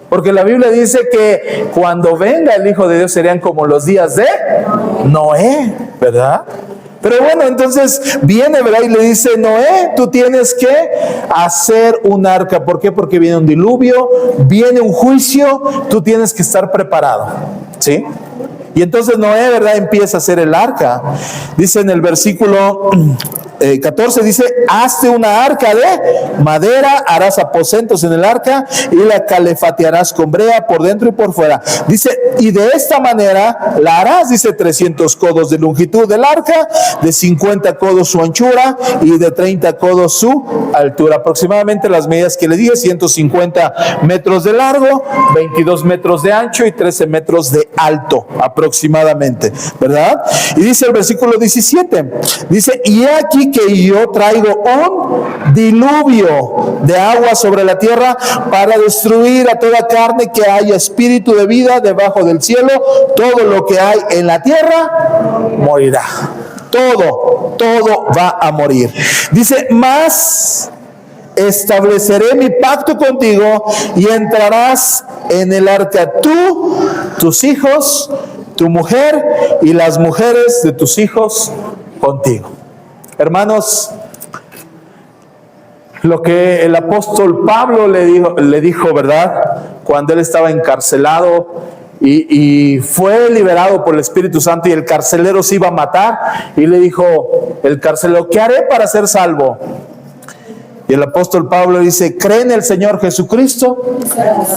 Porque la Biblia dice que cuando venga el Hijo de Dios serían como los días de Noé, ¿verdad? Pero bueno, entonces viene, ¿verdad?, y le dice, Noé, tú tienes que hacer un arca. ¿Por qué? Porque viene un diluvio, viene un juicio, tú tienes que estar preparado, ¿sí? Y entonces Noé, ¿verdad?, empieza a hacer el arca. Dice en el versículo 14 dice, hazte una arca de madera, harás aposentos en el arca y la calefatearás con brea por dentro y por fuera. Dice, y de esta manera la harás, dice, 300 codos de longitud del arca, de 50 codos su anchura y de 30 codos su altura. Aproximadamente las medidas que le dije, 150 metros de largo, 22 metros de ancho y 13 metros de alto aproximadamente, ¿verdad? Y dice el versículo 17, dice, y aquí que yo traigo un diluvio de agua sobre la tierra para destruir a toda carne que haya espíritu de vida debajo del cielo. Todo lo que hay en la tierra morirá. Todo va a morir. Dice, mas estableceré mi pacto contigo y entrarás en el arca tú, tus hijos, tu mujer y las mujeres de tus hijos contigo. Hermanos, lo que el apóstol Pablo le dijo, ¿verdad? Cuando él estaba encarcelado y fue liberado por el Espíritu Santo y el carcelero se iba a matar, y le dijo el carcelero, ¿qué haré para ser salvo? Y el apóstol Pablo dice, cree en el Señor Jesucristo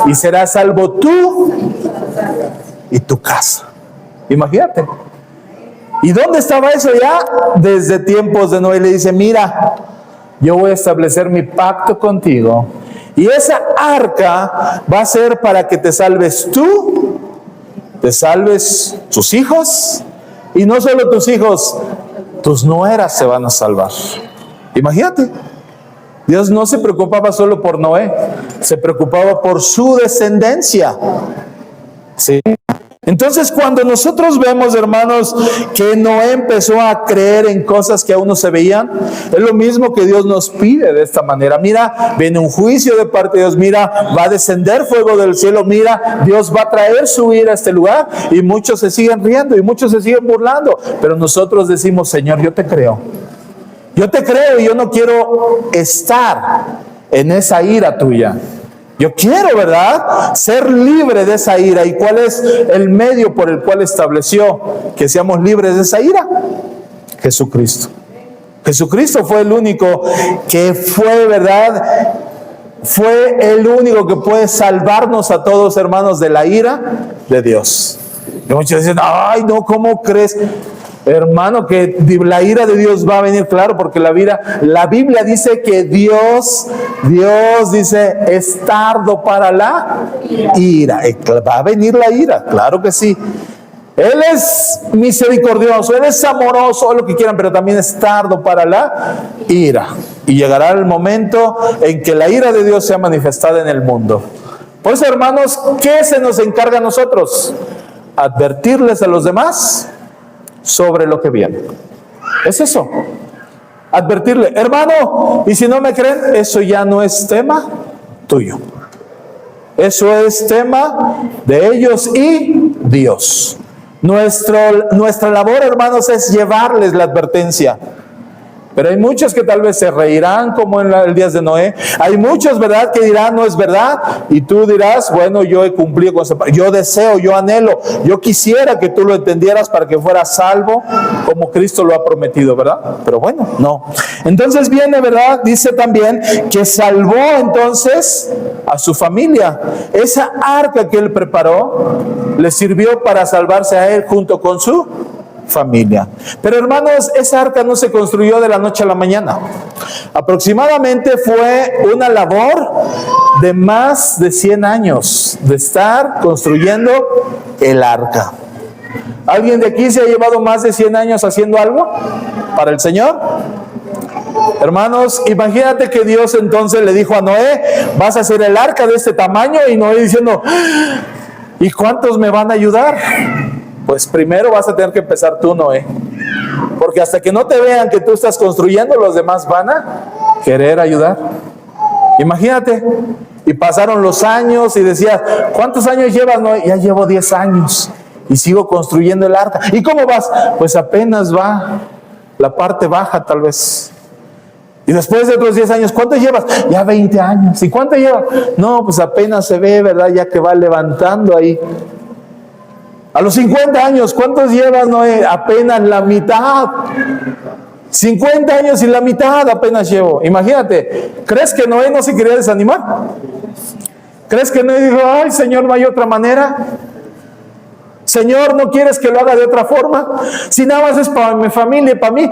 y serás salvo tú y tu casa. Imagínate. ¿Y dónde estaba eso ya? Desde tiempos de Noé. Le dice, mira, yo voy a establecer mi pacto contigo y esa arca va a ser para que te salves tú, te salves tus hijos, y no solo tus hijos, tus nueras se van a salvar. Imagínate. Dios no se preocupaba solo por Noé, se preocupaba por su descendencia. ¿Sí? Entonces, cuando nosotros vemos, hermanos, que Noé empezó a creer en cosas que aún no se veían, es lo mismo que Dios nos pide de esta manera. Mira, viene un juicio de parte de Dios, mira, va a descender fuego del cielo, mira, Dios va a traer su ira a este lugar, y muchos se siguen riendo y muchos se siguen burlando, pero nosotros decimos, Señor, yo te creo. Yo te creo y yo no quiero estar en esa ira tuya. Yo quiero, ¿verdad?, ser libre de esa ira. ¿Y cuál es el medio por el cual estableció que seamos libres de esa ira? Jesucristo. Jesucristo fue el único que fue, ¿verdad?, fue el único que puede salvarnos a todos, hermanos, de la ira de Dios. Y muchos dicen, ay, no, ¿cómo crees? Hermano, que la ira de Dios va a venir, claro, porque la Biblia dice que Dios dice, es tardo para la ira. Va a venir la ira, claro que sí. Él es misericordioso, Él es amoroso, lo que quieran, pero también es tardo para la ira. Y llegará el momento en que la ira de Dios sea manifestada en el mundo. Por eso, hermanos, ¿qué se nos encarga a nosotros? Advertirles a los demás sobre lo que viene. Es eso. Advertirle, hermano, y si no me creen, eso ya no es tema tuyo. Eso es tema de ellos y Dios. Nuestra labor, hermanos, es llevarles la advertencia. Pero hay muchos que tal vez se reirán como en el día de Noé. Hay muchos, ¿verdad?, que dirán, no es verdad. Y tú dirás, bueno, yo he cumplido con eso. Yo deseo, yo anhelo, yo quisiera que tú lo entendieras para que fueras salvo como Cristo lo ha prometido, ¿verdad? Pero bueno, no. Entonces viene, ¿verdad?, dice también que salvó entonces a su familia. Esa arca que él preparó le sirvió para salvarse a él junto con su familia. Pero, hermanos, esa arca no se construyó de la noche a la mañana. Aproximadamente fue una labor de más de 100 años de estar construyendo el arca. ¿Alguien de aquí se ha llevado más de 100 años haciendo algo para el Señor? Hermanos, imagínate que Dios entonces le dijo a Noé, vas a hacer el arca de este tamaño, y Noé diciendo, ¿y cuántos me van a ayudar? Pues primero vas a tener que empezar tú, Noé, porque hasta que no te vean que tú estás construyendo, los demás van a querer ayudar. Imagínate. Y pasaron los años y decías, ¿cuántos años llevas, Noé? Ya llevo 10 años y sigo construyendo el arca. ¿Y cómo vas? Pues apenas va la parte baja, tal vez. Y después de otros 10 años, ¿cuánto llevas? Ya 20 años. ¿Y cuánto llevas? No, pues apenas se ve, ¿verdad?, ya que va levantando ahí. A los 50 años, ¿cuántos llevas, Noé? Apenas la mitad. 50 años y la mitad apenas llevo. Imagínate, ¿crees que Noé no se quería desanimar? ¿Crees que Noé dijo, ay Señor, no hay otra manera? Señor, ¿no quieres que lo haga de otra forma? Si nada más es para mi familia y para mí.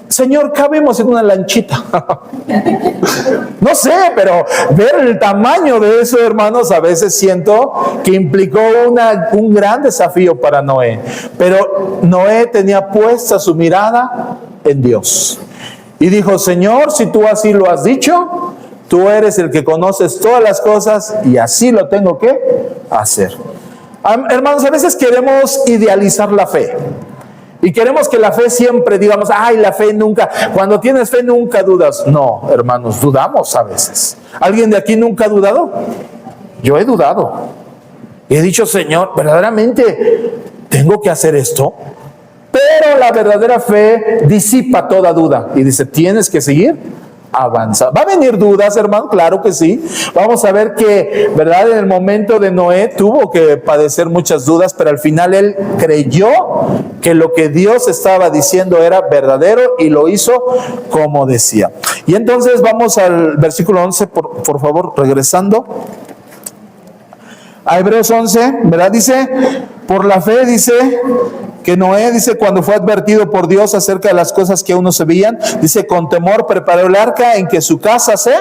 Señor, cabemos en una lanchita. No sé, pero ver el tamaño de eso, hermanos, a veces siento que implicó un gran desafío para Noé. Pero Noé tenía puesta su mirada en Dios. Y dijo, Señor, si tú así lo has dicho, tú eres el que conoces todas las cosas y así lo tengo que hacer. Hermanos, a veces queremos idealizar la fe y queremos que la fe siempre digamos, ay, la fe nunca, cuando tienes fe nunca dudas. No, hermanos, dudamos a veces. ¿Alguien de aquí nunca ha dudado? Yo he dudado y he dicho, Señor, verdaderamente tengo que hacer esto. Pero la verdadera fe disipa toda duda y dice, tienes que seguir avanza. ¿Va a venir dudas, hermano? Claro que sí. Vamos a ver que, ¿verdad? En el momento de Noé tuvo que padecer muchas dudas, pero al final él creyó que lo que Dios estaba diciendo era verdadero y lo hizo como decía. Y entonces vamos al versículo 11, por favor, regresando a Hebreos 11, ¿verdad? Dice, por la fe dice que Noé, dice, cuando fue advertido por Dios acerca de las cosas que aún no se veían, dice, con temor preparó el arca en que su casa se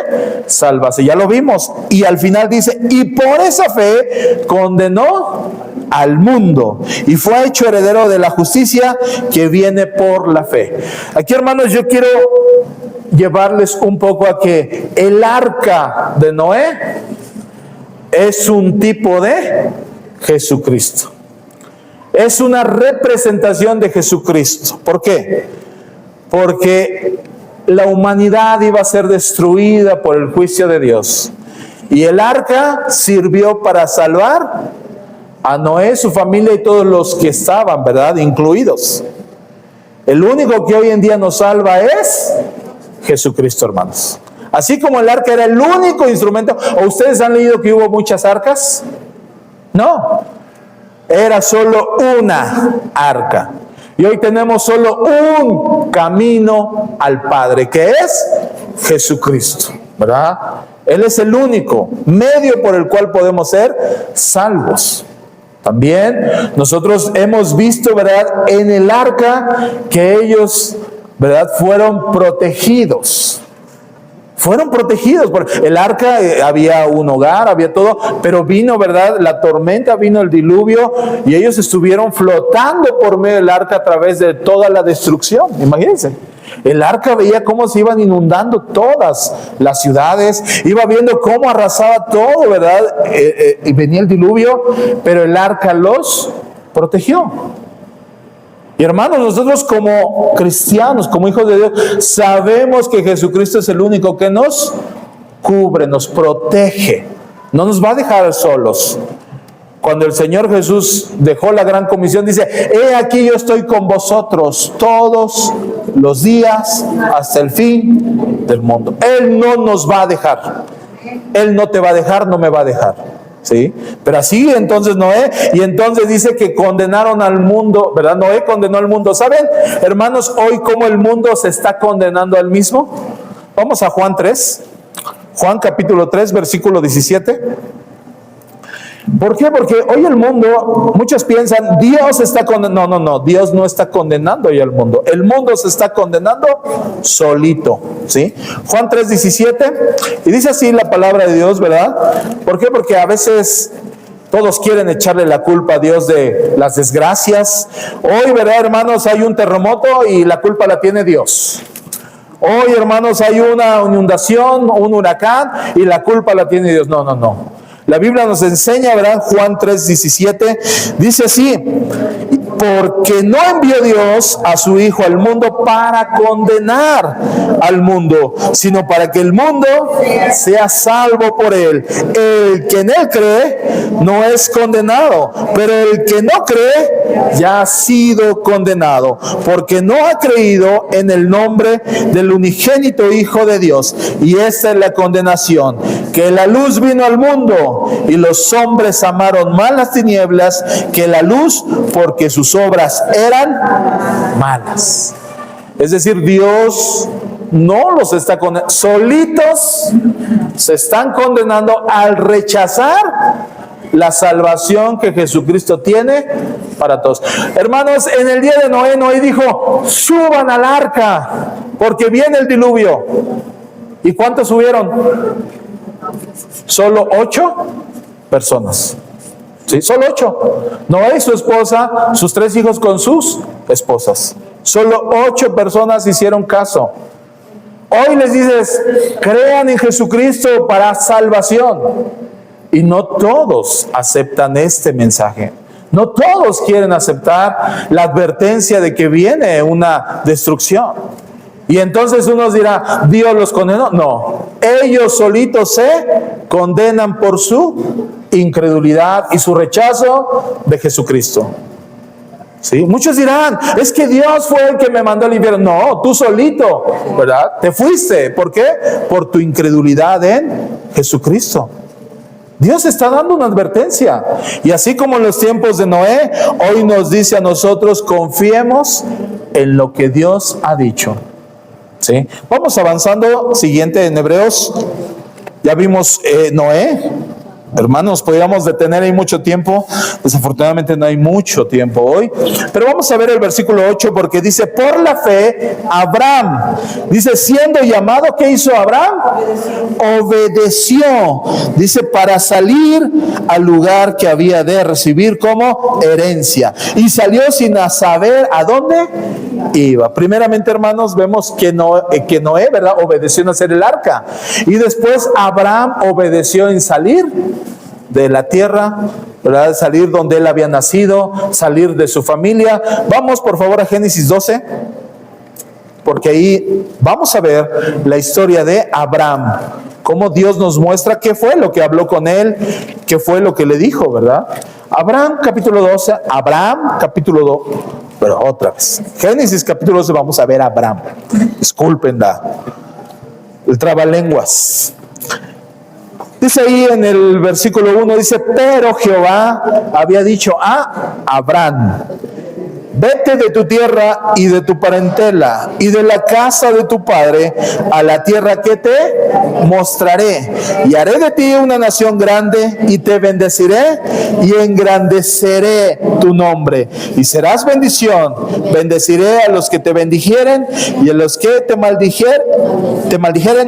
salvase. Ya lo vimos. Y al final dice, y por esa fe condenó al mundo y fue hecho heredero de la justicia que viene por la fe. Aquí, hermanos, yo quiero llevarles un poco a que el arca de Noé es un tipo de Jesucristo. Es una representación de Jesucristo. ¿Por qué? Porque la humanidad iba a ser destruida por el juicio de Dios. Y el arca sirvió para salvar a Noé, su familia y todos los que estaban, ¿verdad? Incluidos. El único que hoy en día nos salva es Jesucristo, hermanos. Así como el arca era el único instrumento. ¿O ustedes han leído que hubo muchas arcas? No. Era solo una arca. Y hoy tenemos solo un camino al Padre, que es Jesucristo, ¿verdad? Él es el único medio por el cual podemos ser salvos. También nosotros hemos visto, ¿verdad?, en el arca que ellos, ¿verdad?, fueron protegidos. Fueron protegidos por el arca, había un hogar, había todo, pero vino, ¿verdad?, la tormenta, vino el diluvio y ellos estuvieron flotando por medio del arca a través de toda la destrucción. Imagínense, el arca veía cómo se iban inundando todas las ciudades, iba viendo cómo arrasaba todo, ¿verdad? Y venía el diluvio, pero el arca los protegió. Y hermanos, nosotros como cristianos, como hijos de Dios, sabemos que Jesucristo es el único que nos cubre, nos protege. No nos va a dejar solos. Cuando el Señor Jesús dejó la gran comisión, dice, he aquí yo estoy con vosotros todos los días hasta el fin del mundo. Él no nos va a dejar. Él no te va a dejar, no me va a dejar. ¿Sí? Pero así entonces Noé, y entonces dice que condenaron al mundo, ¿verdad? Noé condenó al mundo. ¿Saben, hermanos, hoy cómo el mundo se está condenando al mismo? Vamos a Juan 3, Juan capítulo 3, versículo 17. ¿Por qué? Porque hoy el mundo, muchos piensan, Dios está condenando. No, Dios no está condenando hoy al mundo. El mundo se está condenando solito, ¿sí? Juan 3:17, y dice así la palabra de Dios, ¿verdad? ¿Por qué? Porque a veces todos quieren echarle la culpa a Dios de las desgracias. Hoy, ¿verdad, hermanos? Hay un terremoto y la culpa la tiene Dios. Hoy, hermanos, hay una inundación, un huracán y la culpa la tiene Dios. No. La Biblia nos enseña, ¿verdad? Juan 3:17, dice así, porque no envió Dios a su Hijo al mundo para condenar al mundo, sino para que el mundo sea salvo por él. El que en él cree no es condenado, pero el que no cree ya ha sido condenado, porque no ha creído en el nombre del unigénito Hijo de Dios. Y esta es la condenación, que la luz vino al mundo, y los hombres amaron más las tinieblas que la luz, porque sus obras eran malas. Es decir, Dios no los está condenando, solitos se están condenando al rechazar la salvación que Jesucristo tiene para todos. Hermanos, en el día de Noé, Noé dijo: suban al arca, porque viene el diluvio. ¿Y cuántos subieron? Solo 8 personas. Sí, solo 8. Noé y su esposa, sus 3 hijos con sus esposas. Solo 8 personas hicieron caso. Hoy les dices: crean en Jesucristo para salvación. Y no todos aceptan este mensaje. No todos quieren aceptar la advertencia de que viene una destrucción. Y entonces uno dirá: ¿Dios los condenó? No, ellos solitos se condenan por su incredulidad y su rechazo de Jesucristo. ¿Sí? Muchos dirán: es que Dios fue el que me mandó al infierno. No, tú solito, ¿verdad? Te fuiste. ¿Por qué? Por tu incredulidad en Jesucristo. Dios está dando una advertencia. Y así como en los tiempos de Noé, hoy nos dice a nosotros: confiemos en lo que Dios ha dicho. ¿Sí? Vamos avanzando. Siguiente en Hebreos. Ya vimos Noé. Hermanos, podríamos detener ahí mucho tiempo. Desafortunadamente no hay mucho tiempo hoy. Pero vamos a ver el versículo 8, porque dice: por la fe, Abraham, dice, siendo llamado, ¿qué hizo Abraham? Obedeció. Dice, para salir al lugar que había de recibir como herencia. Y salió sin saber a dónde iba. Primeramente, hermanos, vemos que Noé, ¿verdad?, obedeció en hacer el arca. Y después Abraham obedeció en salir de la tierra, ¿verdad?, salir donde él había nacido, salir de su familia. Vamos por favor a Génesis 12, porque ahí vamos a ver la historia de Abraham, cómo Dios nos muestra qué fue lo que habló con él, qué fue lo que le dijo, ¿verdad? Abraham capítulo 12, Abraham capítulo 2, pero otra vez, Génesis capítulo 12, vamos a ver a Abraham. Disculpen el trabalenguas. Dice ahí en el versículo 1, dice: pero Jehová había dicho a Abraham: vete de tu tierra y de tu parentela y de la casa de tu padre a la tierra que te mostraré, y haré de ti una nación grande, y te bendeciré y engrandeceré tu nombre, y serás bendición. Bendeciré a los que te bendijeren, y a los que te maldijeren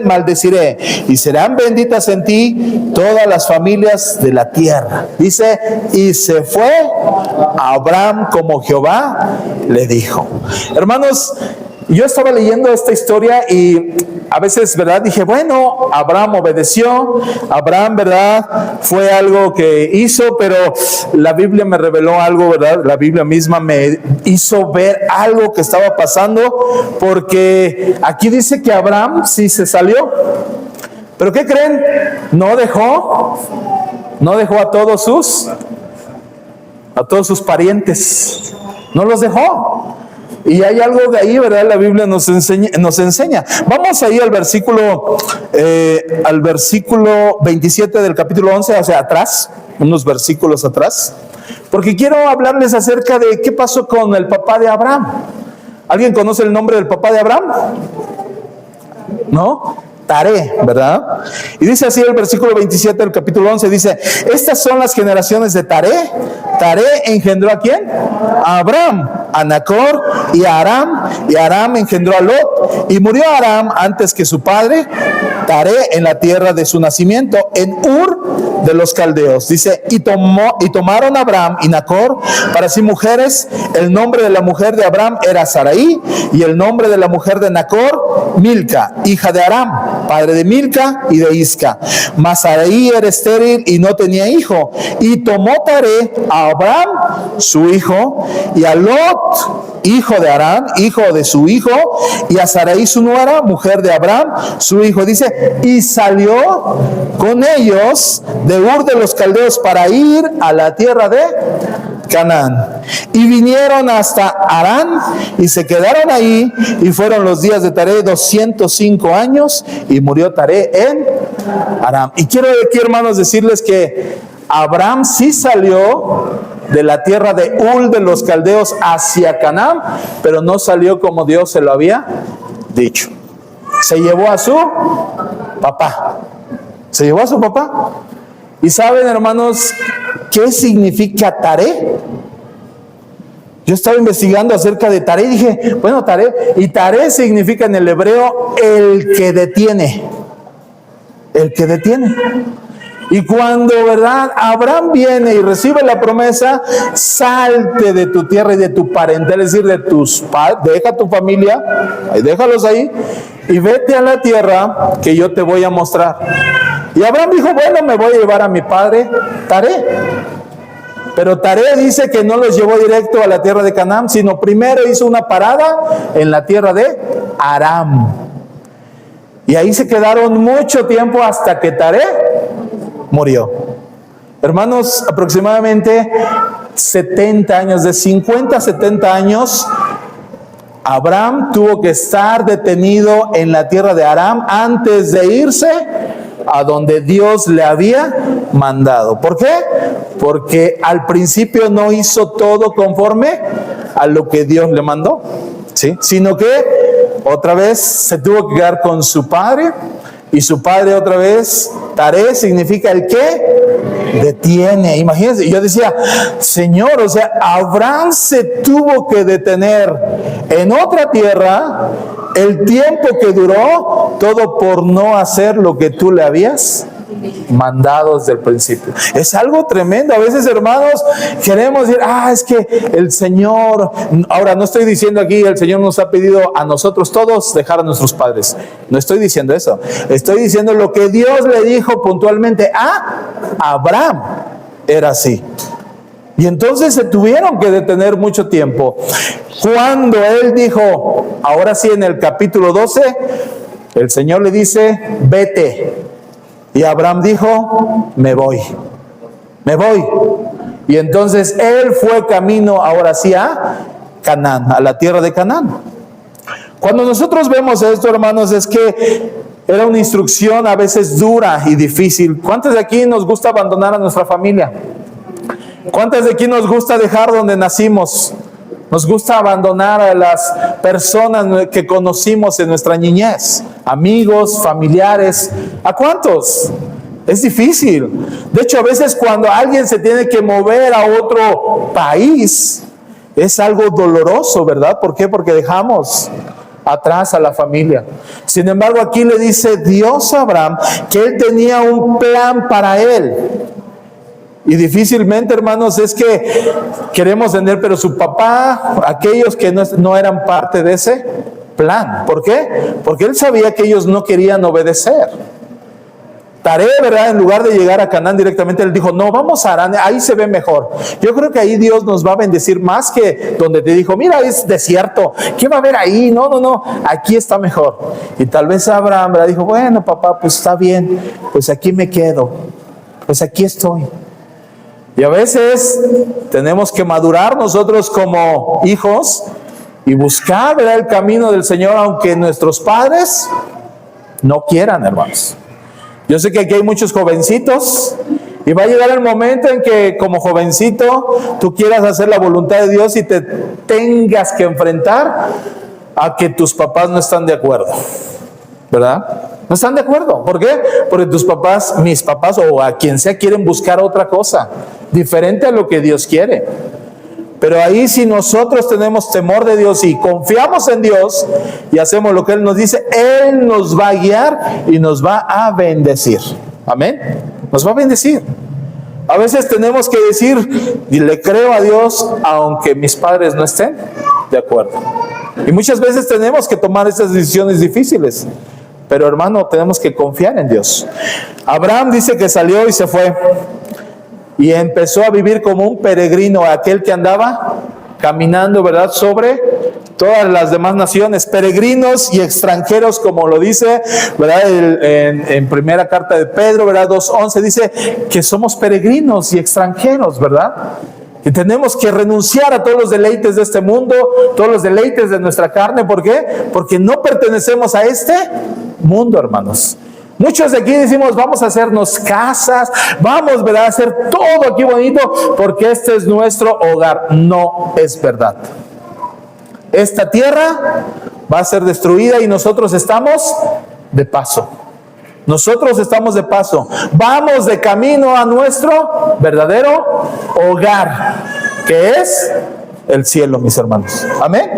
maldeciré, y serán benditas en ti todas las familias de la tierra. Dice: y se fue Abraham como Jehová le dijo. Hermanos, yo estaba leyendo esta historia y a veces, ¿verdad?, dije: bueno, Abraham obedeció, Abraham, ¿verdad?, fue algo que hizo, pero la Biblia me reveló algo, ¿verdad? La Biblia misma me hizo ver algo que estaba pasando, porque aquí dice que Abraham sí se salió. ¿Pero qué creen? No dejó a todos sus parientes. No los dejó. Y hay algo de ahí, ¿verdad? La Biblia nos enseña. Vamos ahí al versículo 27 del capítulo 11, o sea, atrás, unos versículos atrás, porque quiero hablarles acerca de qué pasó con el papá de Abraham. ¿Alguien conoce el nombre del papá de Abraham? ¿No? Taré, ¿verdad? Y dice así el versículo 27 del capítulo 11, dice: estas son las generaciones de Taré. Taré engendró ¿a quién? A Abraham, a Nacor y a Aram, y Aram engendró a Lot, y murió Aram antes que su padre Taré en la tierra de su nacimiento, en Ur de los caldeos. Dice: y tomaron a Abraham y Nacor para sí mujeres. El nombre de la mujer de Abraham era Sarai, y el nombre de la mujer de Nacor, Milca, hija de Aram, padre de Milca y de Isca. Mas Sarai era estéril y no tenía hijo. Y tomó Taré a Abraham su hijo, y a Lot, hijo de Aram, hijo de su hijo, y a Sarai su nuera, mujer de Abraham su hijo. Dice: y salió con ellos de Ur de los caldeos para ir a la tierra de Canaán. Y vinieron hasta Harán y se quedaron ahí, y fueron los días de Taré 205 años, y murió Taré en Harán. Y quiero aquí, hermanos, decirles que Abraham sí salió de la tierra de Ur de los caldeos hacia Canaán, pero no salió como Dios se lo había dicho. Se llevó a su papá. Se llevó a su papá. ¿Y saben, hermanos, qué significa Taré? Yo estaba investigando acerca de Taré y dije, bueno, Taré significa en el hebreo el que detiene. El que detiene. Y cuando, ¿verdad?, Abraham viene y recibe la promesa, salte de tu tierra y de tu parentela, es decir, de tus padres, deja tu familia, déjalos ahí, y vete a la tierra que yo te voy a mostrar. Y Abraham dijo, bueno, me voy a llevar a mi padre Taré. Pero Taré dice que no los llevó directo a la tierra de Canaán, sino primero hizo una parada en la tierra de Aram. Y ahí se quedaron mucho tiempo hasta que Taré murió. Hermanos, aproximadamente 70 años, de 50 a 70 años, Abraham tuvo que estar detenido en la tierra de Aram antes de irse a donde Dios le había mandado. ¿Por qué? Porque al principio no hizo todo conforme a lo que Dios le mandó, ¿sí? Sino que otra vez se tuvo que quedar con su padre, y su padre otra vez, Taré significa el que detiene. Imagínense, yo decía, Señor, o sea, Abraham se tuvo que detener en otra tierra el tiempo que duró, todo por no hacer lo que tú le habías mandado desde el principio. Es algo tremendo. A veces, hermanos, queremos decir, es que el Señor, ahora no estoy diciendo aquí, el Señor nos ha pedido a nosotros todos dejar a nuestros padres. No estoy diciendo eso. Estoy diciendo lo que Dios le dijo puntualmente a Abraham. Era así. Y entonces se tuvieron que detener mucho tiempo. Cuando él dijo, ahora sí, en el capítulo 12, el Señor le dice, vete. Y Abraham dijo, me voy. Y entonces él fue camino ahora sí a Canaán, a la tierra de Canaán. Cuando nosotros vemos esto, hermanos, es que era una instrucción a veces dura y difícil. ¿Cuántos de aquí nos gusta abandonar a nuestra familia? ¿Cuántos de aquí nos gusta dejar donde nacimos? Nos gusta abandonar a las personas que conocimos en nuestra niñez, amigos, familiares. ¿A cuántos? Es difícil. De hecho, a veces cuando alguien se tiene que mover a otro país, es algo doloroso, ¿verdad? ¿Por qué? Porque dejamos atrás a la familia. Sin embargo, aquí le dice Dios a Abraham que él tenía un plan para él. Y difícilmente, hermanos, es que queremos tener, pero su papá, aquellos que no eran parte de ese plan. ¿Por qué? Porque él sabía que ellos no querían obedecer. Taré, ¿verdad? En lugar de llegar a Canaán directamente, él dijo, no, vamos a Harán, ahí se ve mejor. Yo creo que ahí Dios nos va a bendecir más que donde te dijo, mira, es desierto, ¿qué va a haber ahí? No, aquí está mejor. Y tal vez Abraham, ¿verdad?, dijo, bueno, papá, pues está bien, pues aquí me quedo, pues aquí estoy. Y a veces tenemos que madurar nosotros como hijos y buscar, ¿verdad?, el camino del Señor, aunque nuestros padres no quieran, hermanos. Yo sé que aquí hay muchos jovencitos y va a llegar el momento en que como jovencito tú quieras hacer la voluntad de Dios y te tengas que enfrentar a que tus papás no están de acuerdo, ¿verdad? No están de acuerdo. ¿Por qué? Porque tus papás, mis papás o a quien sea, quieren buscar otra cosa diferente a lo que Dios quiere. Pero ahí, si nosotros tenemos temor de Dios y confiamos en Dios y hacemos lo que Él nos dice, Él nos va a guiar y nos va a bendecir. Amén. Nos va a bendecir. A veces tenemos que decir, y le creo a Dios aunque mis padres no estén de acuerdo. Y muchas veces tenemos que tomar esas decisiones difíciles. Pero, hermano, tenemos que confiar en Dios. Abraham dice que salió y se fue. Y empezó a vivir como un peregrino, aquel que andaba caminando, ¿verdad?, sobre todas las demás naciones, peregrinos y extranjeros, como lo dice, ¿verdad?, en primera carta de Pedro, ¿verdad?, 2:11, dice que somos peregrinos y extranjeros, ¿verdad? Que tenemos que renunciar a todos los deleites de este mundo, todos los deleites de nuestra carne. ¿Por qué? Porque no pertenecemos a este mundo, hermanos. Muchos de aquí decimos, vamos a hacernos casas, vamos, ¿verdad?, a hacer todo aquí bonito, porque este es nuestro hogar. No es verdad. Esta tierra va a ser destruida y nosotros estamos de paso. Nosotros estamos de paso. Vamos de camino a nuestro verdadero hogar, que es el cielo, mis hermanos. Amén.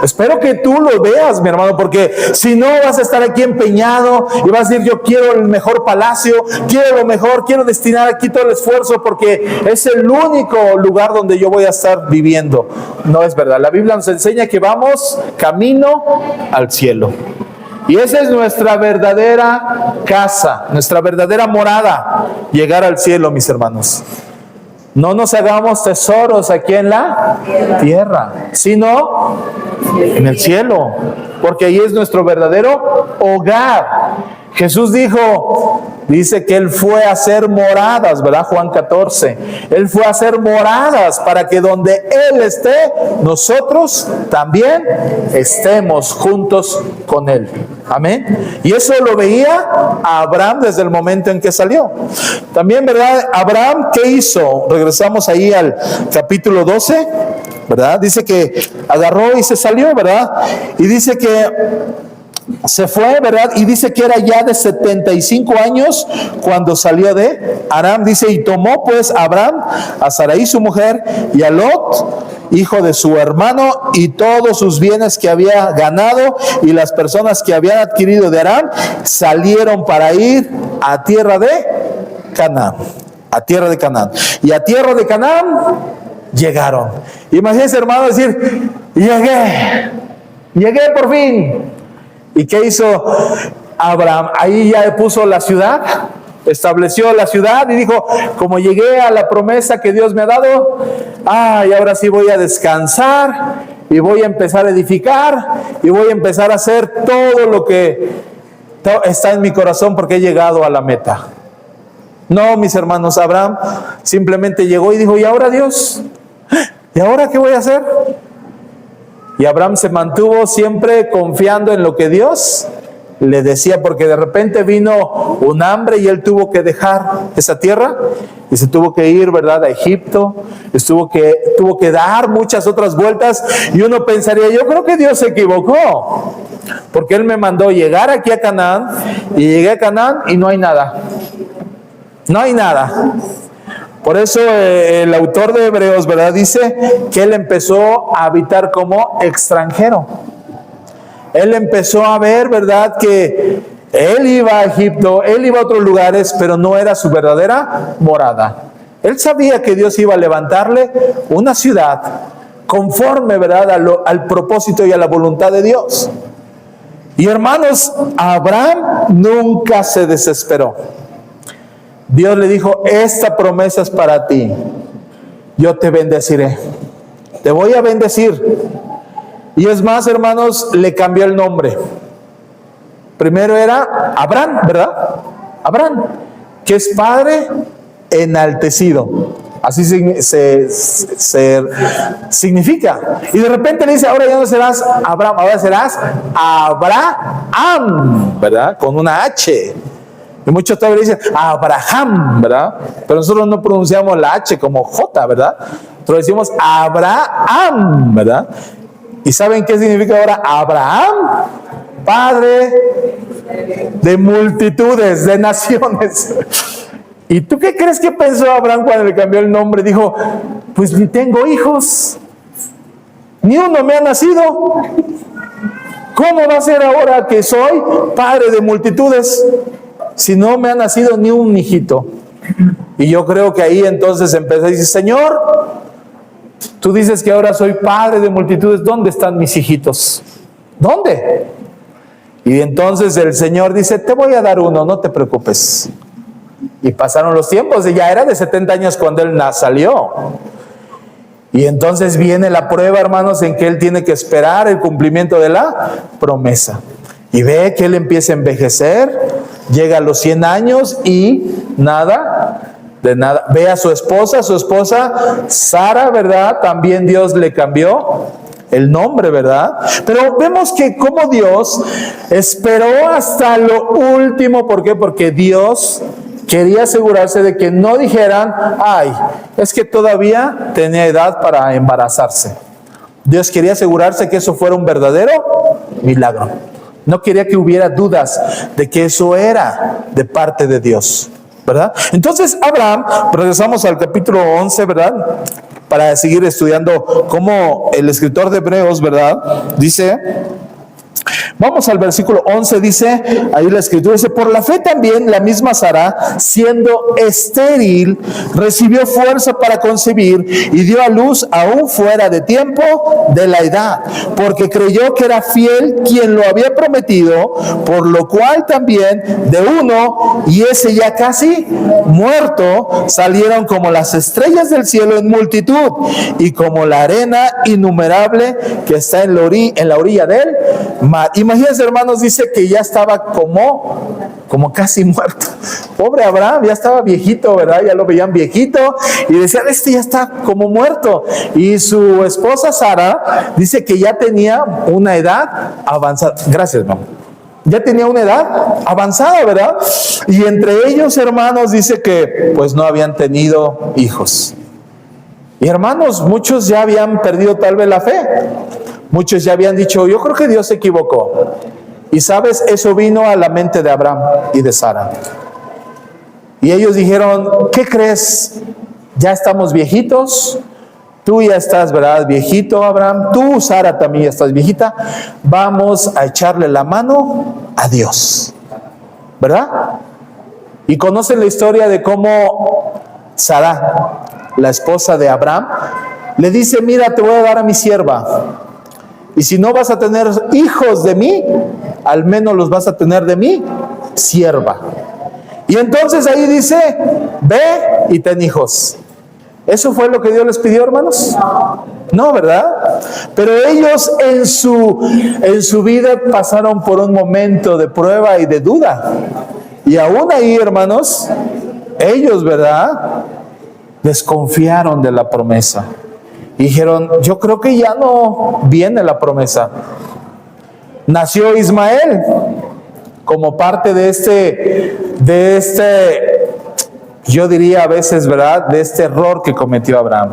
Espero que tú lo veas, mi hermano, porque si no vas a estar aquí empeñado y vas a decir, yo quiero el mejor palacio, quiero lo mejor, quiero destinar aquí todo el esfuerzo porque es el único lugar donde yo voy a estar viviendo. No es verdad. La Biblia nos enseña que vamos camino al cielo. Y esa es nuestra verdadera casa, nuestra verdadera morada, llegar al cielo, mis hermanos. No nos hagamos tesoros aquí en la tierra, sino en el cielo, porque ahí es nuestro verdadero hogar. Jesús dice que Él fue a hacer moradas, ¿verdad? Juan 14. Él fue a hacer moradas para que donde Él esté, nosotros también estemos juntos con Él. Amén. Y eso lo veía Abraham desde el momento en que salió. También, ¿verdad? Abraham, ¿qué hizo? Regresamos ahí al capítulo 12, ¿verdad? Dice que agarró y se salió, ¿verdad? Y dice que se fue, ¿verdad? Y dice que era ya de 75 años cuando salió de Aram. Dice, y tomó pues Abraham a Sarai su mujer y a Lot, hijo de su hermano, y todos sus bienes que había ganado y las personas que habían adquirido de Aram, salieron para ir a tierra de Canaán. A tierra de Canaán. Y a tierra de Canaán llegaron. Imagínense, hermano, decir, llegué por fin. ¿Y qué hizo Abraham? Ahí ya puso la ciudad, estableció la ciudad y dijo, como llegué a la promesa que Dios me ha dado, y ahora sí voy a descansar y voy a empezar a edificar y voy a empezar a hacer todo lo que está en mi corazón porque he llegado a la meta. No, mis hermanos, Abraham simplemente llegó y dijo, ¿y ahora Dios? ¿Y ahora qué voy a hacer? Y Abraham se mantuvo siempre confiando en lo que Dios le decía, porque de repente vino un hambre y él tuvo que dejar esa tierra y se tuvo que ir, ¿verdad?, a Egipto. Tuvo que dar muchas otras vueltas y uno pensaría, yo creo que Dios se equivocó, porque Él me mandó llegar aquí a Canaán y llegué a Canaán y no hay nada. No hay nada. Por eso el autor de Hebreos, ¿verdad?, dice que él empezó a habitar como extranjero. Él empezó a ver, ¿verdad?, que él iba a Egipto, él iba a otros lugares, pero no era su verdadera morada. Él sabía que Dios iba a levantarle una ciudad conforme, ¿verdad?, al propósito y a la voluntad de Dios. Y hermanos, Abraham nunca se desesperó. Dios le dijo, esta promesa es para ti, yo te bendeciré, te voy a bendecir. Y es más, hermanos, le cambió el nombre. Primero era Abraham, ¿verdad? Abraham, que es padre enaltecido. Así significa. Y de repente le dice, ahora ya no serás Abraham, ahora serás Abraham, ¿verdad? Con una H. Y muchos todavía dicen Abraham, ¿verdad? Pero nosotros no pronunciamos la H como J, ¿verdad? Nosotros decimos Abraham, ¿verdad? ¿Y saben qué significa ahora Abraham? Padre de multitudes, de naciones. ¿Y tú qué crees que pensó Abraham cuando le cambió el nombre? Dijo, pues ni tengo hijos, ni uno me ha nacido. ¿Cómo va a ser ahora que soy padre de multitudes si no me ha nacido ni un hijito? Y yo creo que ahí entonces empecé a decir, Señor, tú dices que ahora soy padre de multitudes, ¿dónde están mis hijitos? ¿Dónde? Y entonces el Señor dice, te voy a dar uno, no te preocupes. Y pasaron los tiempos, y ya era de 70 años cuando él salió. Y entonces viene la prueba, hermanos, en que él tiene que esperar el cumplimiento de la promesa. Y ve que él empieza a envejecer, llega a los 100 años y nada, de nada. Ve a su esposa Sara, ¿verdad? También Dios le cambió el nombre, ¿verdad? Pero vemos que como Dios esperó hasta lo último. ¿Por qué? Porque Dios quería asegurarse de que no dijeran, ay, es que todavía tenía edad para embarazarse. Dios quería asegurarse que eso fuera un verdadero milagro. No quería que hubiera dudas de que eso era de parte de Dios, ¿verdad? Entonces Abraham, regresamos al capítulo 11, ¿verdad? Para seguir estudiando cómo el escritor de Hebreos, ¿verdad? Dice, vamos al versículo 11, dice, ahí la escritura dice, por la fe también la misma Sara, siendo estéril, recibió fuerza para concebir y dio a luz aún fuera de tiempo de la edad, porque creyó que era fiel quien lo había prometido, por lo cual también de uno, y ese ya casi muerto, salieron como las estrellas del cielo en multitud, y como la arena innumerable que está en la orilla del mar. Imagínense, hermanos, dice que ya estaba como casi muerto. Pobre Abraham, ya estaba viejito, ¿verdad? Ya lo veían viejito y decían, este ya está como muerto. Y su esposa Sara dice que ya tenía una edad avanzada. Gracias, hermano. Ya tenía una edad avanzada, ¿verdad? Y entre ellos, hermanos, dice que pues no habían tenido hijos. Y hermanos, muchos ya habían perdido tal vez la fe. Muchos ya habían dicho, yo creo que Dios se equivocó. Y sabes, eso vino a la mente de Abraham y de Sara. Y ellos dijeron, ¿qué crees? Ya estamos viejitos. Tú ya estás, ¿verdad? Viejito, Abraham. Tú, Sara, también ya estás viejita. Vamos a echarle la mano a Dios, ¿verdad? Y conocen la historia de cómo Sara, la esposa de Abraham, le dice, mira, te voy a dar a mi sierva. Y si no vas a tener hijos de mí, al menos los vas a tener de mi sierva. Y entonces ahí dice, ve y ten hijos. ¿Eso fue lo que Dios les pidió, hermanos? No, ¿verdad? Pero ellos en su vida pasaron por un momento de prueba y de duda. Y aún ahí, hermanos, ellos, ¿verdad?, desconfiaron de la promesa. Y dijeron, yo creo que ya no viene la promesa. Nació Ismael como parte de este, yo diría a veces, ¿verdad?, de este error que cometió Abraham.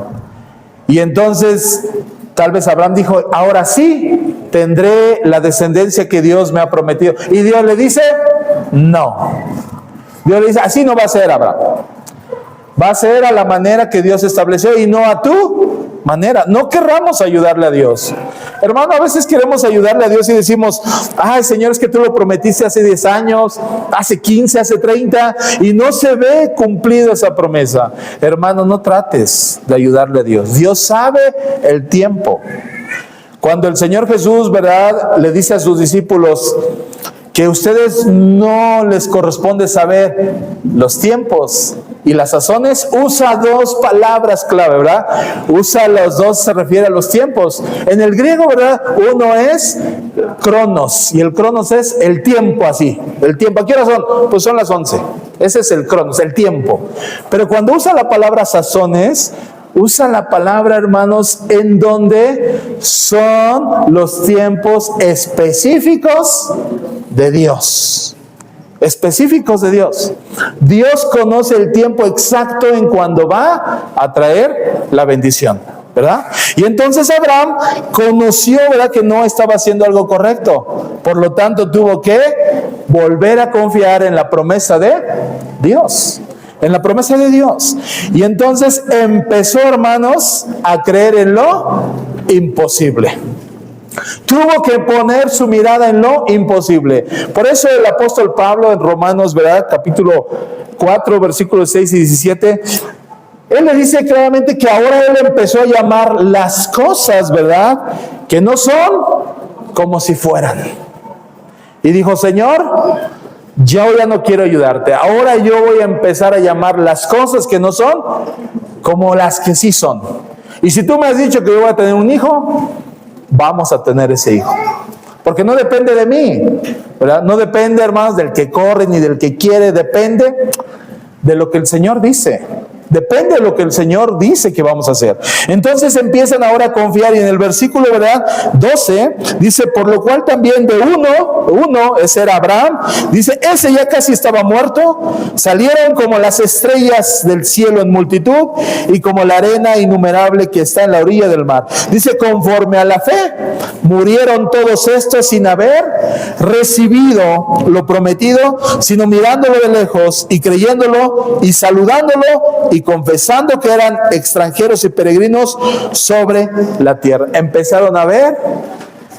Y entonces, tal vez Abraham dijo, ahora sí, tendré la descendencia que Dios me ha prometido. Y Dios le dice, no. Dios le dice, así no va a ser, Abraham. Va a ser a la manera que Dios estableció y no a tu manera. No querramos ayudarle a Dios. Hermano, a veces queremos ayudarle a Dios y decimos, ay, Señor, es que tú lo prometiste hace 10 años, hace 15, hace 30, y no se ve cumplido esa promesa. Hermano, no trates de ayudarle a Dios. Dios sabe el tiempo. Cuando el Señor Jesús, ¿verdad?, le dice a sus discípulos que a ustedes no les corresponde saber los tiempos y las sazones, usa dos palabras clave, ¿verdad? Usa los dos, se refiere a los tiempos. En el griego, ¿verdad?, uno es cronos, y el cronos es el tiempo así. El tiempo, ¿a qué hora son? Pues son las 11. Ese es el cronos, el tiempo. Pero cuando usa la palabra sazones, usa la palabra, hermanos, en donde son los tiempos específicos de Dios. Específicos de Dios. Dios conoce el tiempo exacto en cuando va a traer la bendición, ¿verdad? Y entonces Abraham conoció, ¿verdad?, que no estaba haciendo algo correcto. Por lo tanto, tuvo que volver a confiar en la promesa de Dios. En la promesa de Dios. Y entonces empezó, hermanos, a creer en lo imposible. Tuvo que poner su mirada en lo imposible. Por eso el apóstol Pablo en Romanos, ¿verdad?, capítulo 4, versículos 6 y 17, él le dice claramente que ahora él empezó a llamar las cosas, ¿verdad?, que no son como si fueran. Y dijo, Señor, yo ya no quiero ayudarte. Ahora yo voy a empezar a llamar las cosas que no son como las que sí son. Y si tú me has dicho que yo voy a tener un hijo, vamos a tener ese hijo. Porque no depende de mí, ¿verdad? No depende, hermanos, del que corre ni del que quiere. Depende de lo que el Señor dice. Depende de lo que el Señor dice que vamos a hacer. Entonces empiezan ahora a confiar, y en el versículo, ¿verdad?, 12, dice, por lo cual también de uno, ese era Abraham, dice, ese ya casi estaba muerto, salieron como las estrellas del cielo en multitud, y como la arena innumerable que está en la orilla del mar. Dice, conforme a la fe, murieron todos estos sin haber recibido lo prometido, sino mirándolo de lejos, y creyéndolo, y saludándolo, y confesando que eran extranjeros y peregrinos sobre la tierra. Empezaron a ver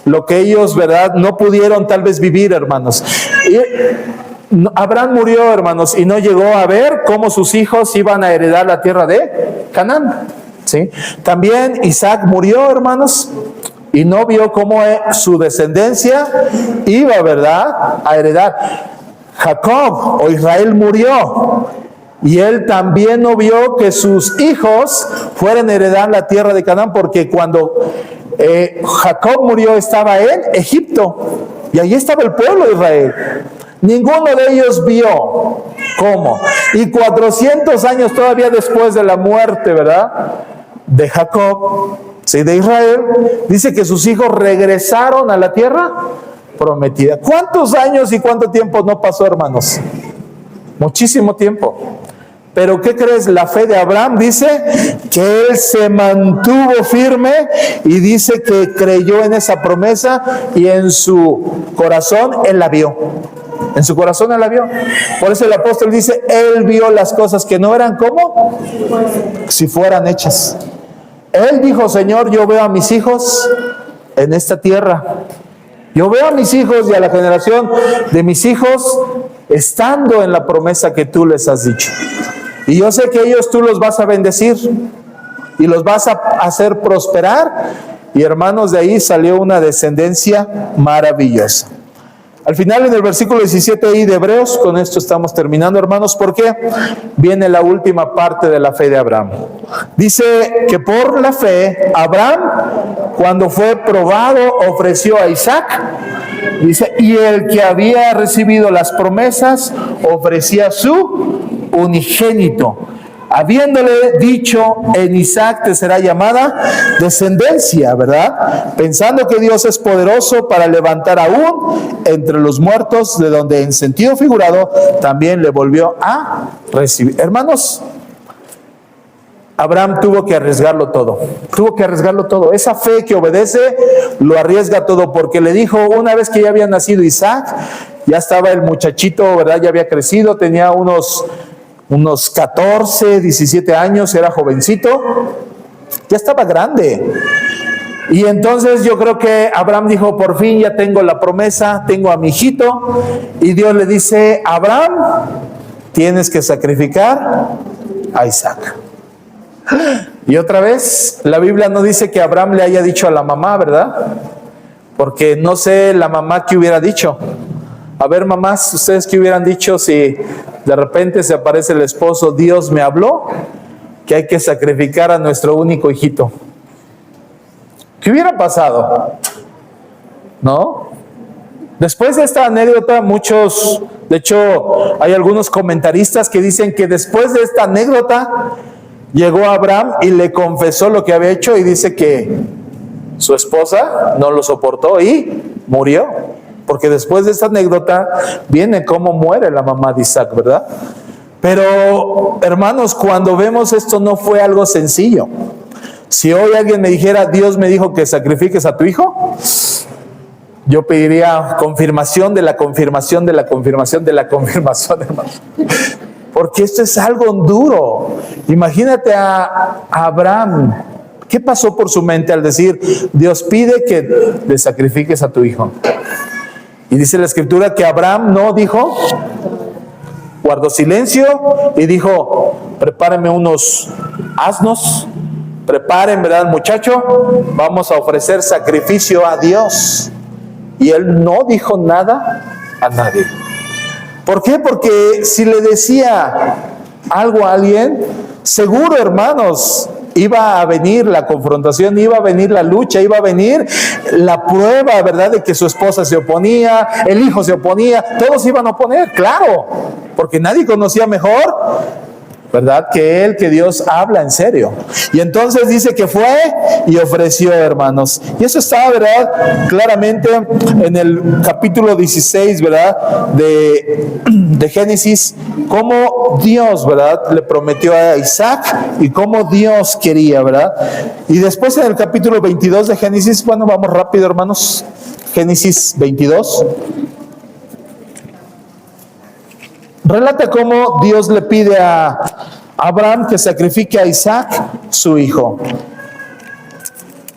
lo que ellos, ¿verdad?, no pudieron tal vez vivir, hermanos. Y Abraham murió, hermanos, y no llegó a ver cómo sus hijos iban a heredar la tierra de Canaán, ¿sí? También Isaac murió, hermanos, y no vio cómo su descendencia iba, ¿verdad?, a heredar. Jacob o Israel murió, y él también no vio que sus hijos fueran a heredar la tierra de Canaán, porque cuando Jacob murió estaba en Egipto, y allí estaba el pueblo de Israel. Ninguno de ellos vio cómo. Y 400 años todavía después de la muerte, ¿verdad?, de Jacob, sí, de Israel, dice que sus hijos regresaron a la tierra prometida. ¿Cuántos años y cuánto tiempo no pasó, hermanos? Muchísimo tiempo. Pero ¿qué crees? La fe de Abraham dice que él se mantuvo firme, y dice que creyó en esa promesa, y en su corazón él la vio. En su corazón él la vio. Por eso el apóstol dice, él vio las cosas que no eran como si fueran hechas. Él dijo, Señor, yo veo a mis hijos en esta tierra. Yo veo a mis hijos y a la generación de mis hijos estando en la promesa que tú les has dicho. Y yo sé que ellos tú los vas a bendecir y los vas a hacer prosperar. Y hermanos, de ahí salió una descendencia maravillosa. Al final, en el versículo 17 ahí de Hebreos, con esto estamos terminando, hermanos, porque viene la última parte de la fe de Abraham. Dice que por la fe, Abraham, cuando fue probado, ofreció a Isaac. Dice, y el que había recibido las promesas, ofrecía su unigénito, habiéndole dicho, en Isaac te será llamada descendencia, ¿verdad? Pensando que Dios es poderoso para levantar aún entre los muertos, de donde en sentido figurado también le volvió a recibir. Hermanos, Abraham tuvo que arriesgarlo todo. Tuvo que arriesgarlo todo. Esa fe que obedece lo arriesga todo, porque le dijo, una vez que ya había nacido Isaac, ya estaba el muchachito, ¿verdad? Ya había crecido, tenía unos 14, 17 años, era jovencito, ya estaba grande. Y entonces yo creo que Abraham dijo, por fin ya tengo la promesa, tengo a mi hijito. Y Dios le dice, Abraham, tienes que sacrificar a Isaac. Y otra vez, la Biblia no dice que Abraham le haya dicho a la mamá, ¿verdad? Porque no sé la mamá qué hubiera dicho. A ver, mamás, ¿ustedes qué hubieran dicho si de repente se aparece el esposo? Dios me habló que hay que sacrificar a nuestro único hijito. ¿Qué hubiera pasado? ¿No? Después de esta anécdota, muchos, de hecho, hay algunos comentaristas que dicen que después de esta anécdota, llegó Abraham y le confesó lo que había hecho, y dice que su esposa no lo soportó y murió. Porque después de esta anécdota viene cómo muere la mamá de Isaac, ¿verdad? Pero, hermanos, cuando vemos esto, no fue algo sencillo. Si hoy alguien me dijera, Dios me dijo que sacrifiques a tu hijo, yo pediría confirmación de la confirmación de la confirmación de la confirmación, hermanos. Porque esto es algo duro. Imagínate a Abraham. ¿Qué pasó por su mente al decir, Dios pide que le sacrifiques a tu hijo? Y dice la escritura que Abraham no dijo, guardó silencio y dijo, prepárenme unos asnos, preparen, ¿verdad, muchacho? Vamos a ofrecer sacrificio a Dios. Y él no dijo nada a nadie. ¿Por qué? Porque si le decía algo a alguien, seguro, hermanos, iba a venir la confrontación, iba a venir la lucha, iba a venir la prueba, ¿verdad?, de que su esposa se oponía, el hijo se oponía, todos iban a oponer, claro, porque nadie conocía mejor, ¿verdad? Que Dios habla en serio. Y entonces dice que fue y ofreció, hermanos. Y eso está, ¿verdad? Claramente en el capítulo 16, ¿verdad? De Génesis, cómo Dios, ¿verdad? Le prometió a Isaac y cómo Dios quería, ¿verdad? Y después en el capítulo 22 de Génesis, bueno, vamos rápido, hermanos. Génesis 22. Relata cómo Dios le pide a Abraham que sacrifique a Isaac, su hijo.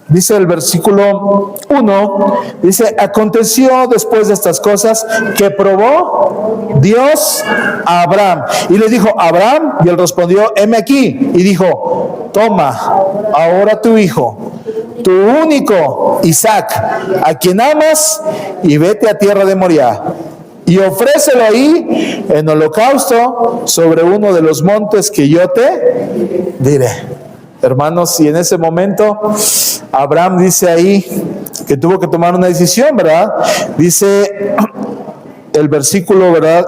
Dice el versículo 1, dice, aconteció después de estas cosas que probó Dios a Abraham. Y le dijo, Abraham, y él respondió, heme aquí. Y dijo, toma ahora tu hijo, tu único Isaac, a quien amas, y vete a tierra de Moriah. Y ofrécelo ahí en holocausto sobre uno de los montes que yo te diré. Hermanos, y en ese momento Abraham dice ahí que tuvo que tomar una decisión, ¿verdad? Dice el versículo, ¿verdad?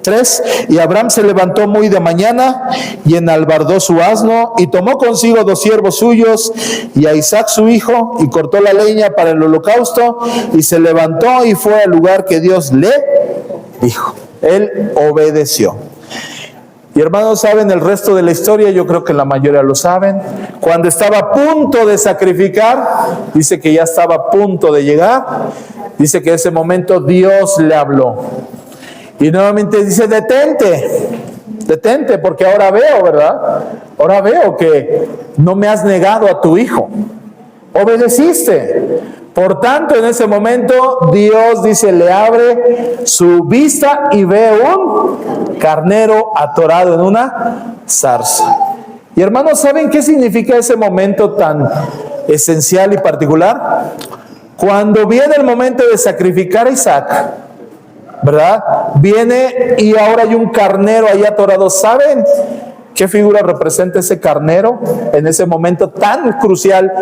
3, y Abraham se levantó muy de mañana y enalbardó su asno y tomó consigo 2 siervos suyos y a Isaac su hijo y cortó la leña para el holocausto y se levantó y fue al lugar que Dios le dijo. Él obedeció. Y hermanos, ¿saben el resto de la historia? Yo creo que la mayoría lo saben. Cuando estaba a punto de sacrificar, dice que ya estaba a punto de llegar, dice que en ese momento Dios le habló. Y nuevamente dice, detente, porque ahora veo, ¿verdad? Ahora veo que no me has negado a tu hijo. Obedeciste. Por tanto, en ese momento, Dios dice, le abre su vista y ve un carnero atorado en una zarza. Y hermanos, ¿saben qué significa ese momento tan esencial y particular? Cuando viene el momento de sacrificar a Isaac, ¿verdad? Viene y ahora hay un carnero ahí atorado. ¿Saben qué figura representa ese carnero en ese momento tan crucial,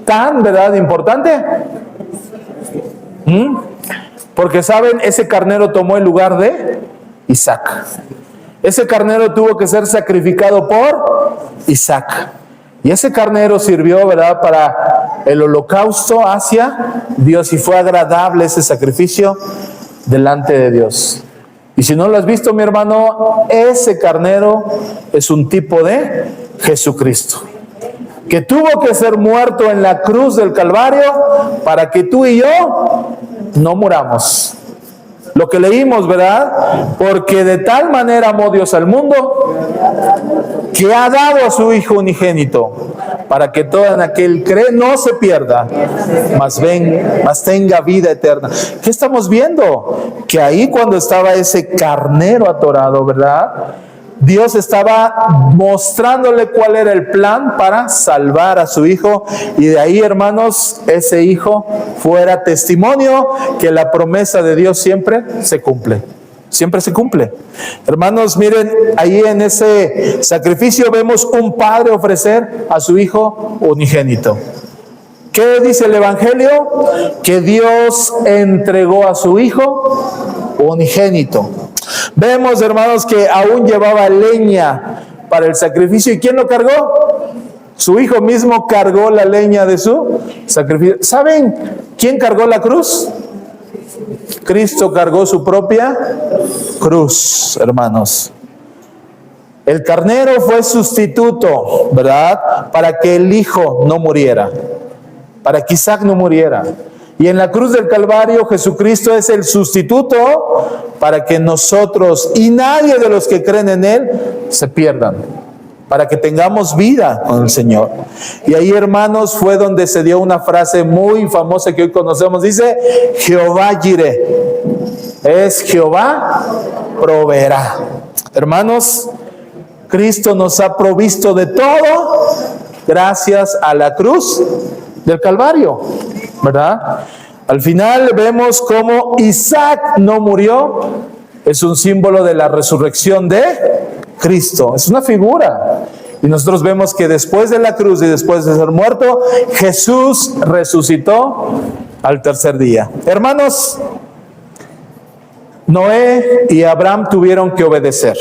tan, ¿verdad?, importante? Porque, ¿saben? Ese carnero tomó el lugar de Isaac. Ese carnero tuvo que ser sacrificado por Isaac. Y ese carnero sirvió, ¿verdad?, para el holocausto hacia Dios. Y fue agradable ese sacrificio delante de Dios. Y si no lo has visto, mi hermano, ese carnero es un tipo de Jesucristo, que tuvo que ser muerto en la cruz del Calvario para que tú y yo no muramos. Lo que leímos, ¿verdad? Porque de tal manera amó Dios al mundo que ha dado a su Hijo unigénito para que todo aquel cree no se pierda, mas tenga vida eterna. ¿Qué estamos viendo? Que ahí cuando estaba ese carnero atorado, ¿verdad?, Dios estaba mostrándole cuál era el plan para salvar a su hijo, y de ahí, hermanos, ese hijo fuera testimonio que la promesa de Dios siempre se cumple. Siempre se cumple. Hermanos, miren, ahí en ese sacrificio vemos un padre ofrecer a su hijo unigénito. ¿Qué dice el Evangelio? Que Dios entregó a su hijo unigénito. Vemos, hermanos, que aún llevaba leña para el sacrificio. ¿Y quién lo cargó? Su hijo mismo cargó la leña de su sacrificio. ¿Saben quién cargó la cruz? Cristo cargó su propia cruz, hermanos. El carnero fue sustituto, ¿verdad?, para que el hijo no muriera, para que Isaac no muriera. Y en la cruz del Calvario, Jesucristo es el sustituto para que nosotros y nadie de los que creen en Él se pierdan, para que tengamos vida con el Señor. Y ahí, hermanos, fue donde se dio una frase muy famosa que hoy conocemos. Dice, Jehová Jireh, es Jehová proveerá. Hermanos, Cristo nos ha provisto de todo gracias a la cruz del Calvario, ¿verdad? Al final vemos cómo Isaac no murió. Es un símbolo de la resurrección de Cristo. Es una figura. Y nosotros vemos que después de la cruz y después de ser muerto, Jesús resucitó al tercer día. Hermanos, Noé y Abraham tuvieron que obedecer.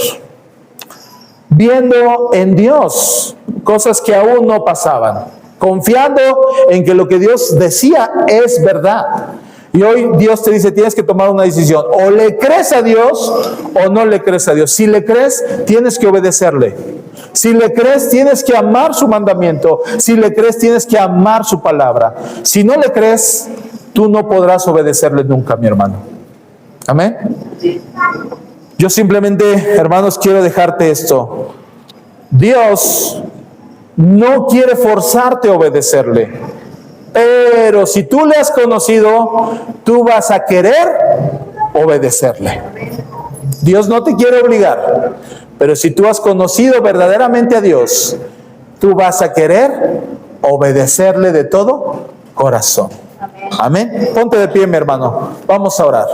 viendo en Dios cosas que aún no pasaban, confiando en que lo que Dios decía es verdad. Y hoy Dios te dice, tienes que tomar una decisión. O le crees a Dios o no le crees a Dios. Si le crees, tienes que obedecerle. Si le crees, tienes que amar su mandamiento. Si le crees, tienes que amar su palabra. Si no le crees, tú no podrás obedecerle nunca, mi hermano. Amén. Yo simplemente, hermanos, quiero dejarte esto. Dios no quiere forzarte a obedecerle. Pero si tú le has conocido, tú vas a querer obedecerle. Dios no te quiere obligar, pero si tú has conocido verdaderamente a Dios, tú vas a querer obedecerle de todo corazón. Amén. Ponte de pie, mi hermano. Vamos a orar.